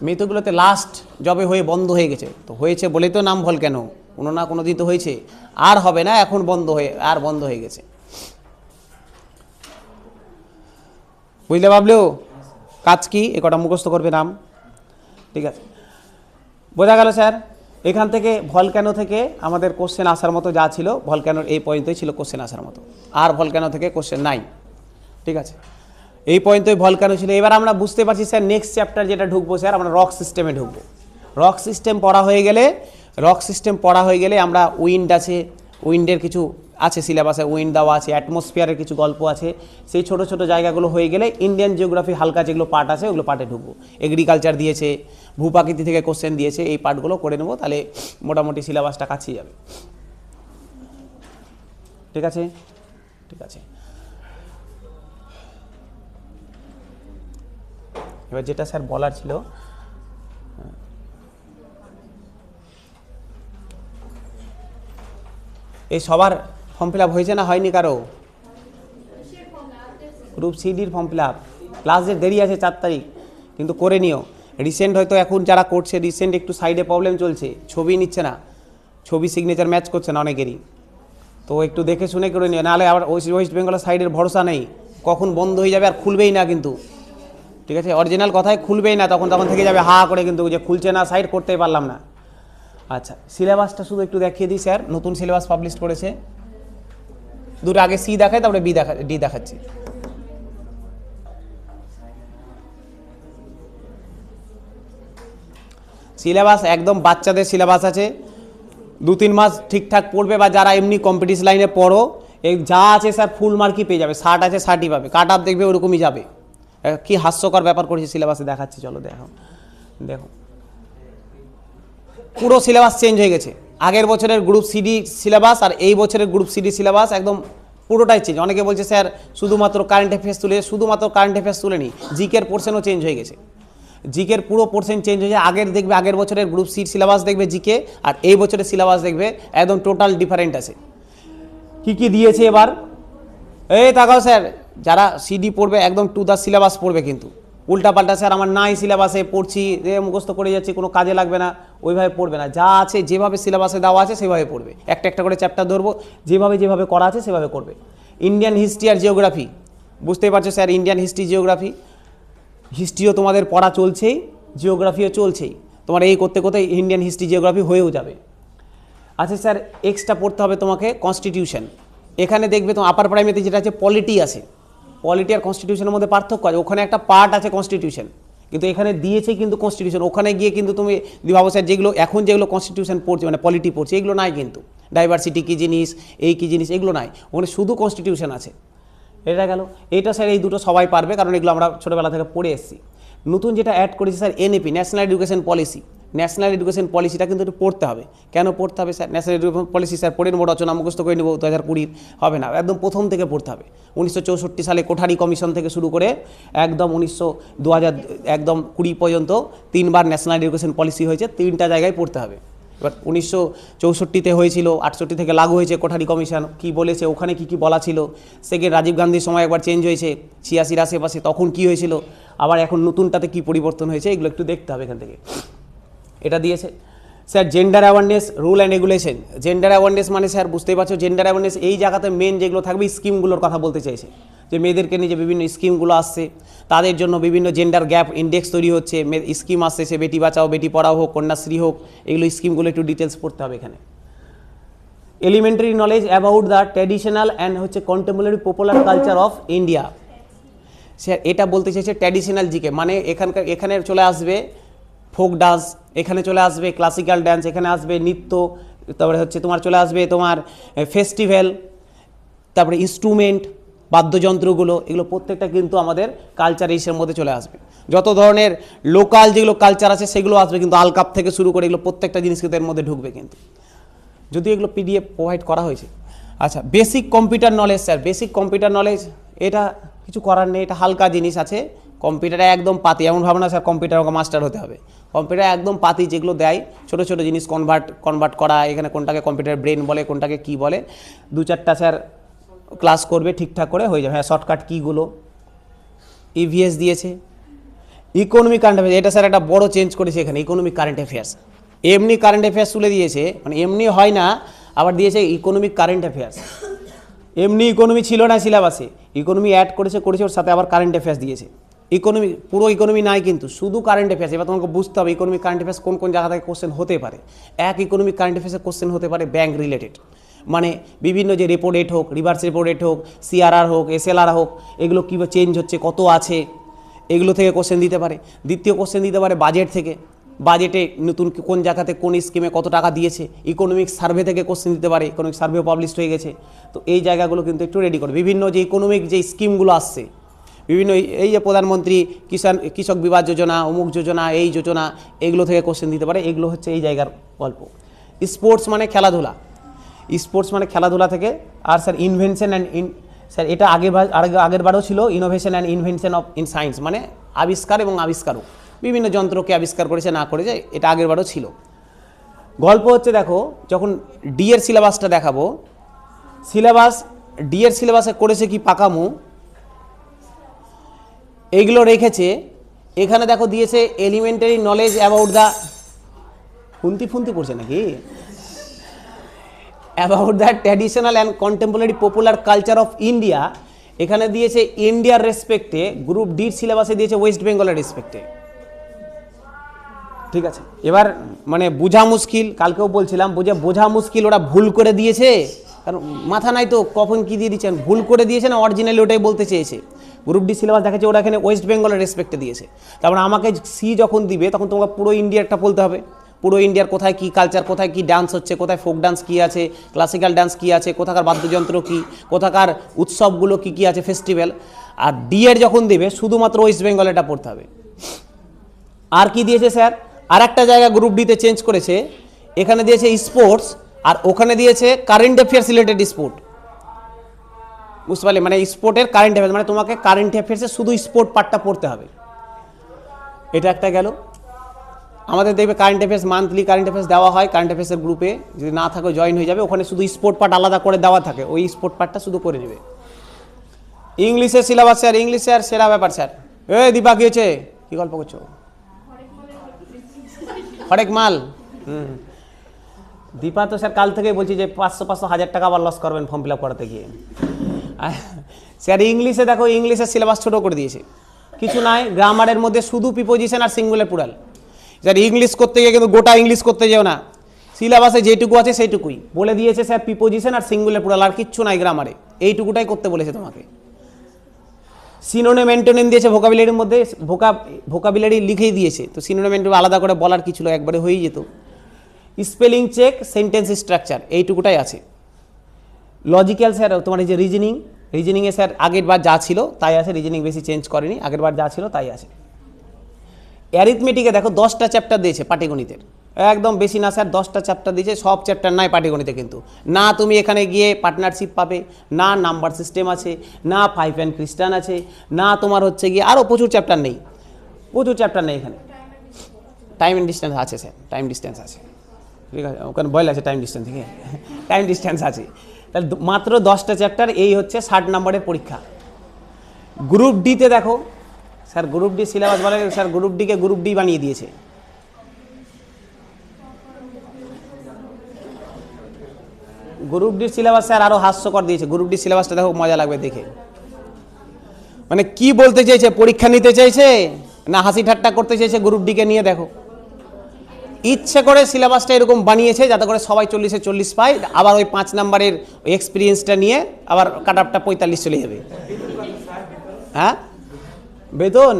মৃতগুলোতে লাস্ট জবে হয়ে বন্ধ হয়ে গেছে, তো হয়েছে বলেই তো নাম ভলক্যানো, কোনো না কোনো দিন তো হয়েছে, আর হবে না, এখন বন্ধ হয়ে, আর বন্ধ হয়ে গেছে। বুঝলে ভাবলেও কাজ কি? এ কটা মুখস্থ করবে নাম, ঠিক আছে? বোঝা গেল স্যার? এখান থেকে ভলক্যানো থেকে আমাদের কোশ্চেন আসার মতো যা ছিল, ভলক্যানোর এই পয়েন্টেই ছিল কোশ্চেন আসার মতো, আর ভলক্যানো থেকে কোশ্চেন নাই, ঠিক আছে? এই পয়েন্টই ভলক্যানো ছিল। এবার আমরা বুঝতে পারছি স্যার নেক্সট চ্যাপ্টার যেটা ঢুকবো স্যার, আমরা রক সিস্টেমে ঢুকবো। রক সিস্টেম পড়া হয়ে গেলে, রক সিস্টেম পড়া হয়ে গেলে আমরা উইন্ড আছে, উইন্ডের কিছু আছে সিলেবাসে, উইন্ড দেওয়া আছে, অ্যাটমসফিয়ারের কিছু গল্প আছে, সেই ছোট ছোট জায়গাগুলো হয়ে গেলে ইন্ডিয়ান জিওগ্রাফি হালকা যেগুলো পার্ট আছে ওগুলো পার্টে ঢুকবো। এগ্রিকালচার দিয়েছে, ভূপ্রাকৃতি থেকে কোশ্চেন দিয়েছে, এই পার্টগুলো করে নেবো, তাহলে মোটামুটি সিলেবাসটা কাছিয়ে যাবে। ঠিক আছে? ঠিক আছে। এবার যেটা স্যার বলার ছিল, এই সবার ফর্ম ফিল আপ হয়েছে না হয়নি কারো? গ্রুপ সিডির ফর্ম ফিল আপ, ক্লাস যে দেরি আছে 4 তারিখ, কিন্তু করে নিও। রিসেন্ট হয়তো এখন যারা করছে রিসেন্ট একটু সাইডে প্রবলেম চলছে, ছবি নিচ্ছে না, ছবি সিগনেচার ম্যাচ করছে না অনেকেরই, তো একটু দেখে শুনে করে নিও, নাহলে আবার ওয়েস্ট বেঙ্গলের সাইডের ভরসা নেই, কখন বন্ধ হয়ে যাবে আর খুলবেই না কিন্তু, ঠিক আছে? অরিজিনাল কথায় খুলবেই না, তখন থেকে যাবে হা করে, কিন্তু যে খুলছে না সাইড করতেই পারলাম না। আচ্ছা সিলেবাসটা শুধু একটু দেখিয়ে দিই স্যার, নতুন সিলেবাস পাবলিশ করেছে, দুটো আগে সি দেখায় তারপরে ডি দেখাচ্ছি। সিলেবাস একদম বাচ্চাদের সিলেবাস আছে, 2-3 মাস ঠিকঠাক পড়বে, বা যারা এমনি কম্পিটিশন লাইনে পড়ো, এই যা আছে স্যার ফুল মার্কই পেয়ে যাবে, 60 আছে 60ই পাবে, কাট আপ দেখবে ওরকমই যাবে। কি হাস্যকর ব্যাপার করেছে সিলেবাসে, দেখাচ্ছি চলো দেখো। দেখো পুরো সিলেবাস চেঞ্জ হয়ে গেছে, আগের বছরের গ্রুপ সিডি সিলেবাস আর এই বছরের গ্রুপ সিডি সিলেবাস একদম পুরোটাই চেঞ্জ। অনেকে বলছে স্যার শুধুমাত্র কারেন্ট অ্যাফেয়ার্স তুলে, শুধুমাত্র কারেন্ট অ্যাফেয়ার্স তুলেনি, জিকের পোর্শনও চেঞ্জ হয়ে গেছে, জিকের পুরো পোর্শন চেঞ্জ হয়ে যায়। আগের দেখবে আগের বছরের গ্রুপ সি সিলেবাস দেখবে জিকে, আর এই বছরের সিলেবাস দেখবে একদম টোটাল ডিফারেন্ট আছে। কি কি দিয়েছে এবার, এই তাকাও স্যার, যারা সিডি পড়বে একদম টু দ্য সিলেবাস পড়বে, কিন্তু উল্টাপাল্টা স্যার আমার নাই সিলেবাসে পড়ছি, মুখস্থ করে যাচ্ছি, কোনো কাজে লাগবে না, ওইভাবে পড়বে না। যা আছে যেভাবে সিলেবাসে দেওয়া আছে সেভাবে পড়বে, একটা একটা করে চ্যাপ্টার ধরবো, যেভাবে যেভাবে করা আছে সেভাবে করবে। ইন্ডিয়ান হিস্ট্রি আর জিওগ্রাফি, বুঝতেই পারছো স্যার, ইন্ডিয়ান হিস্ট্রি জিওগ্রাফি, হিস্ট্রিও তোমাদের পড়া চলছেই, জিওগ্রাফিও চলছেই, তোমার এই করতে করতে ইন্ডিয়ান হিস্ট্রি জিওগ্রাফি হয়েও যাবে। আচ্ছা স্যার, এক্সট্রা পড়তে হবে তোমাকে কনস্টিটিউশন। এখানে দেখবে তো আপার প্রাইমারিতে যেটা আছে পলিটি আছে, পলিটি আর কনস্টিটিউশনের মধ্যে পার্থক্য আছে। ওখানে একটা পার্ট আছে কনস্টিটিউশন, কিন্তু এখানে দিয়েছে কিন্তু কনস্টিটিউশন। ওখানে গিয়ে কিন্তু তুমি ভাবো স্যার যেগুলো এখন যেগুলো কনস্টিটিউশন পড়ছে মানে পলিটি পড়ছে, এগুলো নাই কিন্তু, ডাইভার্সিটি কী জিনিস, এই কী জিনিস, এগুলো নাই, ওখানে শুধু কনস্টিটিউশন আছে। এটা গেল, এটা স্যার এই দুটো সবাই পারবে, কারণ এগুলো আমরা ছোটোবেলা থেকে পড়ে এসেছি। নতুন যেটা অ্যাড করেছি sir NEP, National Education Policy. National Education পলিসিটা কিন্তু একটু পড়তে হবে। কেন পড়তে হবে sir? National Education Policy sir পড়ে নেবো, রচনা মুখস্থ করে নেবো 2020 হবে না, একদম প্রথম থেকে পড়তে হবে। 1964 সালে কোঠারি কমিশন থেকে শুরু করে একদম 2020 পর্যন্ত 3বার ন্যাশনাল এডুকেশন পলিসি হয়েছে, 3টা জায়গায় পড়তে হবে। এবার 1964 হয়েছিল, 68 থেকে লাগু হয়েছে কোঠারি কমিশন, কী বলেছে ওখানে কী কী বলা ছিল। সেকেন্ড রাজীব গান্ধীর সময় একবার চেঞ্জ হয়েছে 86-র আশেপাশে, তখন কী হয়েছিল, আবার এখন নতুনটাতে কী পরিবর্তন হয়েছে, এগুলো একটু দেখতে হবে এখান থেকে। এটা দিয়েছে sir gender awareness, rule and regulation. Gender awareness মানে স্যার বুঝতেই পারছো, জেন্ডার অ্যাওয়ারনেস এই জায়গাতে মেন যেগুলো থাকবে স্কিমগুলোর কথা বলতে চাইছে, যে মেয়েদেরকে নিয়ে যে বিভিন্ন স্কিমগুলো আসছে, তাদের জন্য বিভিন্ন জেন্ডার গ্যাপ ইন্ডেক্স তৈরি হচ্ছে, স্কিম আসছে, সে বেটি বাঁচাও বেটি পড়াও হোক, কন্যাশ্রী হোক, এগুলো স্কিমগুলো একটু ডিটেলস পড়তে হবে এখানে। Elementary knowledge about the traditional and হচ্ছে contemporary popular culture of India. Sir এটা বলতে চাইছে ট্র্যাডিশনাল জিকে, মানে এখানে চলে আসবে ফোক ডান্স, এখানে চলে আসবে ক্লাসিক্যাল ডান্স, এখানে আসবে নৃত্য, তারপরে হচ্ছে তোমার চলে আসবে তোমার ফেস্টিভ্যাল, তারপরে ইনস্ট্রুমেন্ট, বাদ্যযন্ত্রগুলো, এগুলো প্রত্যেকটা কিন্তু আমাদের কালচার ইসের মধ্যে চলে আসবে। যত ধরনের লোকাল যেগুলো কালচার আছে সেগুলো আসবে, কিন্তু আলকাপ থেকে শুরু করে এগুলো প্রত্যেকটা জিনিস কিন্তু এর মধ্যে ঢুকবে, কিন্তু যদি এগুলো পিডিএফ প্রোভাইড করা হয়েছে। আচ্ছা, basic computer knowledge sir, basic computer knowledge এটা কিছু করার নেই, এটা হালকা জিনিস আছে। কম্পিউটারে একদম পাতি, এমন ভাবনা স্যার কম্পিউটার আমাকে মাস্টার হতে হবে, কম্পিউটার একদম পাতি, যেগুলো দেয় ছোটো ছোটো জিনিস কনভার্ট করা, এখানে কোনটাকে কম্পিউটার ব্রেন বলে, কোনটাকে কী বলে, 2-4টা স্যার ক্লাস করবে, ঠিকঠাক করে হয়ে যাবে। হ্যাঁ, শর্টকাট কীগুলো, ইভিএস দিয়েছে। ইকোনমিক কারেন্ট অ্যাফেয়ার্স, এটা স্যার একটা বড় চেঞ্জ করেছে এখানে, ইকোনমিক কারেন্ট অ্যাফেয়ার্স। এমনি কারেন্ট অ্যাফেয়ার্স তুলে দিয়েছে, মানে এমনি হয় না, আবার দিয়েছে ইকোনমিক কারেন্ট অ্যাফেয়ার্স। এমনি ইকোনমি ছিল না সিলেবাসে, ইকোনমি অ্যাড করেছে ওর সাথে আবার কারেন্ট অ্যাফেয়ার্স দিয়েছে। ইকোনমি পুরো ইকোনমি নাই কিন্তু, শুধু কারেন্ট অ্যাফেয়ার্স। এবার তোমাকে বুঝতে হবে ইকোনমিক কারেন্ট অ্যাফেয়ার্স কোন কোন জায়গা থেকে কোশ্চেন হতে পারে। ইকোনমিক কারেন্ট অ্যাফেয়ার্সের কোশ্চেন হতে পারে ব্যাংক রিলেটেড, মানে বিভিন্ন যে রেপো রেট হোক, রিভার্স রেপো রেট হোক, সিআরআর হোক, এসএলআর হোক, এগুলো কীভাবে চেঞ্জ হচ্ছে, কত আছে, এগুলো থেকে কোশ্চেন দিতে পারে। দ্বিতীয় কোশ্চেন দিতে পারে বাজেট থেকে, বাজেটে নতুন কোন জায়গাতে কোন স্কিমে কত টাকা দিয়েছে। ইকোনমিক সার্ভে থেকে কোশ্চেন দিতে পারে, ইকোনমিক সার্ভেও পাবলিশড হয়ে গেছে। তো এই জায়গাগুলো কিন্তু একটু রেডি করে, বিভিন্ন যে ইকোনমিক যে স্কিমগুলো আসছে, বিভিন্ন এই যে প্রধানমন্ত্রী কৃষক বিভাগ যোজনা, অমুক যোজনা, এই যোজনা, এগুলো থেকে কোশ্চেন দিতে পারে। এগুলো হচ্ছে এই জায়গার গল্প। স্পোর্টস মানে খেলাধুলা, স্পোর্টস মানে খেলাধুলা থেকে। আর স্যার ইনভেনশন অ্যান্ড স্যার এটা আগেরবারও ছিল, innovation and invention of in science, মানে আবিষ্কার এবং আবিষ্কারক, বিভিন্ন যন্ত্রকে আবিষ্কার করেছে না করেছে, এটা আগেরবারও ছিল। গল্প হচ্ছে দেখো, যখন ডি এর সিলেবাসটা দেখাবো, ডি এর সিলেবাসে করেছে কি পাকামো, এইগুলো রেখেছে। এখানে দেখো দিয়েছে এলিমেন্টারি নলেজ অ্যাবাউট দ্য, ফুন্তি পড়ছে নাকি, about the traditional and contemporary popular culture of India. এখানে দিয়েছে ইন্ডিয়ার রেসপেক্টে, গ্রুপ ডির সিলেবাসে দিয়েছে ওয়েস্ট বেঙ্গলের রেসপেক্টে। ঠিক আছে, এবার মানে বোঝা মুশকিল, কালকেও বলছিলাম বোঝা মুশকিল, ওরা ভুল করে দিয়েছে, কারণ মাথা নাই তো কখন কী দিয়ে দিচ্ছেন, ভুল করে দিয়েছে না অরিজিনালি ওটাই বলতে চেয়েছে। গ্রুপ ডি সিলেবাস দেখাচ্ছে ওরা এখানে ওয়েস্ট বেঙ্গলের রেসপেক্টে দিয়েছে। তারপরে আমাকে সি যখন দিবে তখন তোমাকে পুরো ইন্ডিয়ারটা বলতে হবে, পুরো ইন্ডিয়ার কোথায় কী কালচার, কোথায় কী ডান্স হচ্ছে, কোথায় ফোক ডান্স কী আছে, ক্লাসিক্যাল ডান্স কী আছে, কোথাকার বাদ্যযন্ত্র কী, কোথাকার উৎসবগুলো কী কী আছে, ফেস্টিভ্যাল। আর ডি এর যখন দেবে শুধুমাত্র ওয়েস্ট বেঙ্গলেরটা পড়তে হবে। আর কি দিয়েছে স্যার, আর একটা জায়গা গ্রুপ ডিতে চেঞ্জ করেছে, এখানে দিয়েছে স্পোর্টস, আর ওখানে দিয়েছে কারেন্ট অ্যাফেয়ার্স রিলেটেড স্পোর্ট। বুঝতে পারলে, মানে স্পোর্টের কারেন্ট অ্যাফেয়ার্স, মানে তোমাকে কারেন্ট অ্যাফেয়ার্সে শুধু স্পোর্ট পার্টটা পড়তে হবে। এটা একটা গেল। আমাদের দেখবে current affairs, monthly current affairs দেওয়া হয় কারেন্ট অ্যাফেয়ার্সের গ্রুপে, যদি না থাকে জয়েন হয়ে যাবে, ওখানে শুধু স্পোর্ট পার্ট আলাদা করে দেওয়া থাকে, ওই স্পোর্ট পার্টটা শুধু করে নেবে। ইংলিশের সিলেবাস স্যার, ইংলিশে আর সেরা ব্যাপার স্যার, এ দীপা কি হয়েছে, কি গল্প করছো? হরেক মাল। দীপা তো স্যার কাল থেকেই বলছি যে 500-1000 টাকা আবার লস করবেন ফর্ম ফিল আপ করাতে গিয়ে। স্যার ইংলিশে দেখো, ইংলিশের সিলেবাস ছোটো করে দিয়েছে, কিছু নাই। গ্রামারের মধ্যে শুধু প্রিপোজিশন আর সিঙ্গুলার প্লুরাল। স্যার ইংলিশ করতে গিয়ে কিন্তু গোটা ইংলিশ করতে যেও না, সিলেবাসে যেটুকু আছে সেইটুকুই বলে দিয়েছে স্যার, প্রিপোজিশন আর সিঙ্গুলার প্লুরাল, আর কিচ্ছু নাই গ্রামারে, এইটুকুটাই করতে বলেছে তোমাকে। সিনোনিম অ্যান্টোনিম দিয়েছে ভোকাবুলারির মধ্যে, ভোকাবুলারি লিখেই দিয়েছে, তো সিনোনিম অ্যান্টোনিম আলাদা করে বলার কিছু একবারে হয়েই যেত। স্পেলিং চেক, সেন্টেন্স স্ট্রাকচার, এইটুকুটাই আছে। লজিক্যাল স্যার তোমার এই যে রিজনিংয়ে স্যার আগের বার যা ছিল তাই আছে, রিজনিং বেশি চেঞ্জ করেনি, আগের বার যা ছিল তাই আছে। অ্যারিথমেটিকে দেখো 10টা চ্যাপ্টার দিয়েছে পাটিগণিতের, একদম বেশি না স্যার, 10টা চ্যাপ্টার দিয়েছে, সব চ্যাপ্টার নাই পাটিগণিতে কিন্তু। না তুমি এখানে গিয়ে পার্টনারশিপ পাবে, না নাম্বার সিস্টেম আছে, না 5 অ্যান্ড ক্রিস্টান আছে, না তোমার হচ্ছে গিয়ে আরও প্রচুর চ্যাপ্টার নেই, প্রচুর চ্যাপ্টার নেই এখানে। টাইম অ্যান্ড ডিস্টেন্স আছে স্যার, টাইম ডিস্টেন্স আছে, ঠিক আছে, ওখানে বয়ল আছে টাইম ডিস্টেন্স, ঠিক আছে, টাইম ডিস্টেন্স আছে। তাহলে মাত্র 10টা চ্যাপ্টার, এই হচ্ছে 60 নম্বরের পরীক্ষা। গ্রুপ ডিতে দেখো স্যার, গ্রুপ ডি সিলেবাস বলে স্যার, গ্রুপ ডিকে গ্রুপ ডি বানিয়ে দিয়েছে। গ্রুপ ডির সিলেবাস স্যার আরও হাস্যকর দিয়েছে, গ্রুপ ডি সিলেবাসটা দেখো, মজা লাগবে দেখে। মানে কি বলতে চাইছে, পরীক্ষা নিতে চাইছে না হাসি ঠাট্টা করতে চাইছে, গ্রুপ ডিকে নিয়ে দেখো। ইচ্ছে করে সিলেবাসটা এরকম বানিয়েছে যাতে করে সবাই 40-এ 40 পায়, আবার ওই 5 নম্বরের ওই এক্সপিরিয়েন্সটা নিয়ে আবার কাট অফটা 45 চলে যাবে। হ্যাঁ, বেতন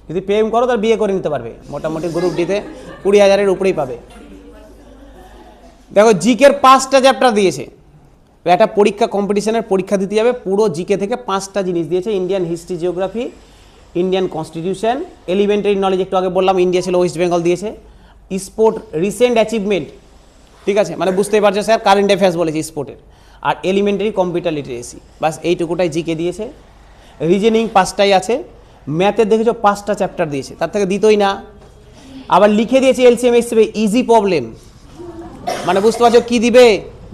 যদি প্রেম করো তাহলে বিয়ে করে নিতে পারবে, মোটামুটি গ্রুপ ডিতে 20,000-এর উপরেই পাবে। দেখো জিকের 5টা চ্যাপ্টার দিয়েছে, একটা পরীক্ষা কম্পিটিশনের পরীক্ষা দিতে যাবে, পুরো জিকে থেকে 5টা জিনিস দিয়েছে, Indian history, geography, Indian constitution, elementary knowledge একটু আগে বললাম ইন্ডিয়া ছিল, ওয়েস্ট বেঙ্গল দিয়েছে, স্পোর্ট রিসেন্ট অ্যাচিভমেন্ট, ঠিক আছে, মানে বুঝতেই পারছো স্যার কারেন্ট অ্যাফেয়ার্স বলেছে স্পোর্টের, আর এলিমেন্টারি কম্পিউটার লিটারেসি, বাস এইটুকুটাই জিকে দিয়েছে। রিজনিং 5টাই আছে, ম্যাথের দেখেছো 5টা চ্যাপ্টার দিয়েছে, তার থেকে দিতই না। আবার লিখে দিয়েছে এলসিএম হিসেবে ইজি প্রবলেম, মানে বুঝতে পারছো কি দিবে,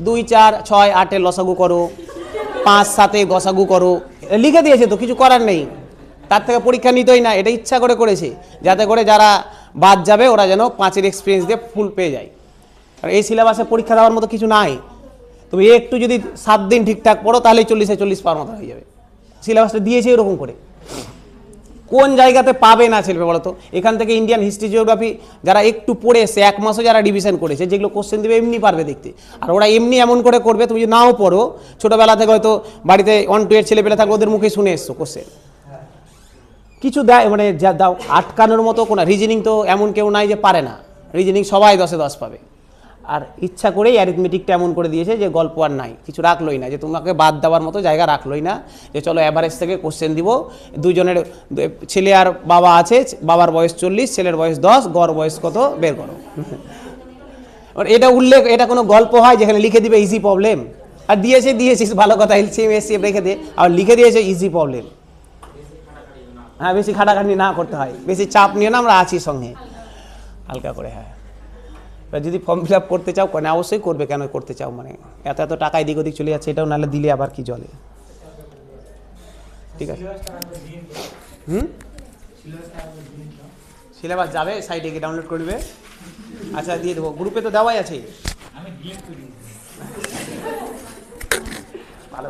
2, 4, 6, 8-এর লসাগু করো, 5, 7-এ গসাগু করো, লিখে দিয়েছে, তো কিছু করার নেই, তার থেকে পরীক্ষা নিতই না, এটা ইচ্ছা করে করেছে যাতে করে যারা বাদ যাবে ওরা যেন 5-এর এক্সপিরিয়েন্স দিয়ে ফুল পেয়ে যায়। আর এই সিলেবাসে পরীক্ষা দেওয়ার মতো কিছু নাই, তুমি একটু যদি 7 দিন ঠিকঠাক পড়ো তাহলেই 40-এ 40 পাওয়ার মতো হয়ে যাবে। সিলেবাসটা দিয়েছে এরকম করে, কোন জায়গাতে পাবে না ছেলে বলো তো? এখান থেকে ইন্ডিয়ান হিস্ট্রি, জিওগ্রাফি যারা একটু পড়ে এসে 1 মাসও যারা রিভিশন করেছে, যেগুলো কোশ্চেন দেবে এমনি পারবে দেখতে, আর ওরা এমনি এমন করে করবে, তুমি যদি নাও পড়ো, ছোটোবেলা থেকে হয়তো বাড়িতে 1, 2 এর ছেলেপেলে থাকলে ওদের মুখে শুনে এসছো কোশ্চেন, কিছু দেয় মানে যা দাও আটকানোর মতো কোনো। রিজনিং তো এমন কেউ নাই যে পারে না, রিজনিং সবাই 10-এ 10 পাবে। আর ইচ্ছা করেই অ্যারিথমেটিকটা এমন করে দিয়েছে যে গল্প আর নাই, কিছু রাখলোই না, যে তোমাকে বাদ দেওয়ার মতো জায়গা রাখলোই না, যে চলো অ্যাভারেজ থেকে কোশ্চেন দিব, দুজনের ছেলে আর বাবা আছে, বাবার বয়স 40, ছেলের বয়স 10, গড় বয়স কত বের করো। এটা উল্লেখ, এটা কোনো গল্প হয় যেখানে লিখে দিবে ইজি প্রবলেম? আর দিয়েছিস ভালো কথা, এলসিএম এসসিএফ রেখে দে, আর লিখে দিয়েছে ইজি প্রবলেম। হ্যাঁ, বেশি খাটাখাটি না করতে হয়, বেশি চাপ নিয়ে না, আমরা আছি সঙ্গে, হালকা করে। হ্যাঁ, যদি ফর্ম ফিল আপ করতে চাও না অবশ্যই করবে, কেন করতে চাও, মানে এত টাকা এদিক ওদিক চলে যাচ্ছে, এটাও নাহলে দিলে আবার কি জলে, ঠিক আছে। সিলেবাস যাবে, সাইটে গিয়ে ডাউনলোড করবে, আচ্ছা দিয়ে দেবো, গ্রুপে তো দেওয়াই আছে, ভালো।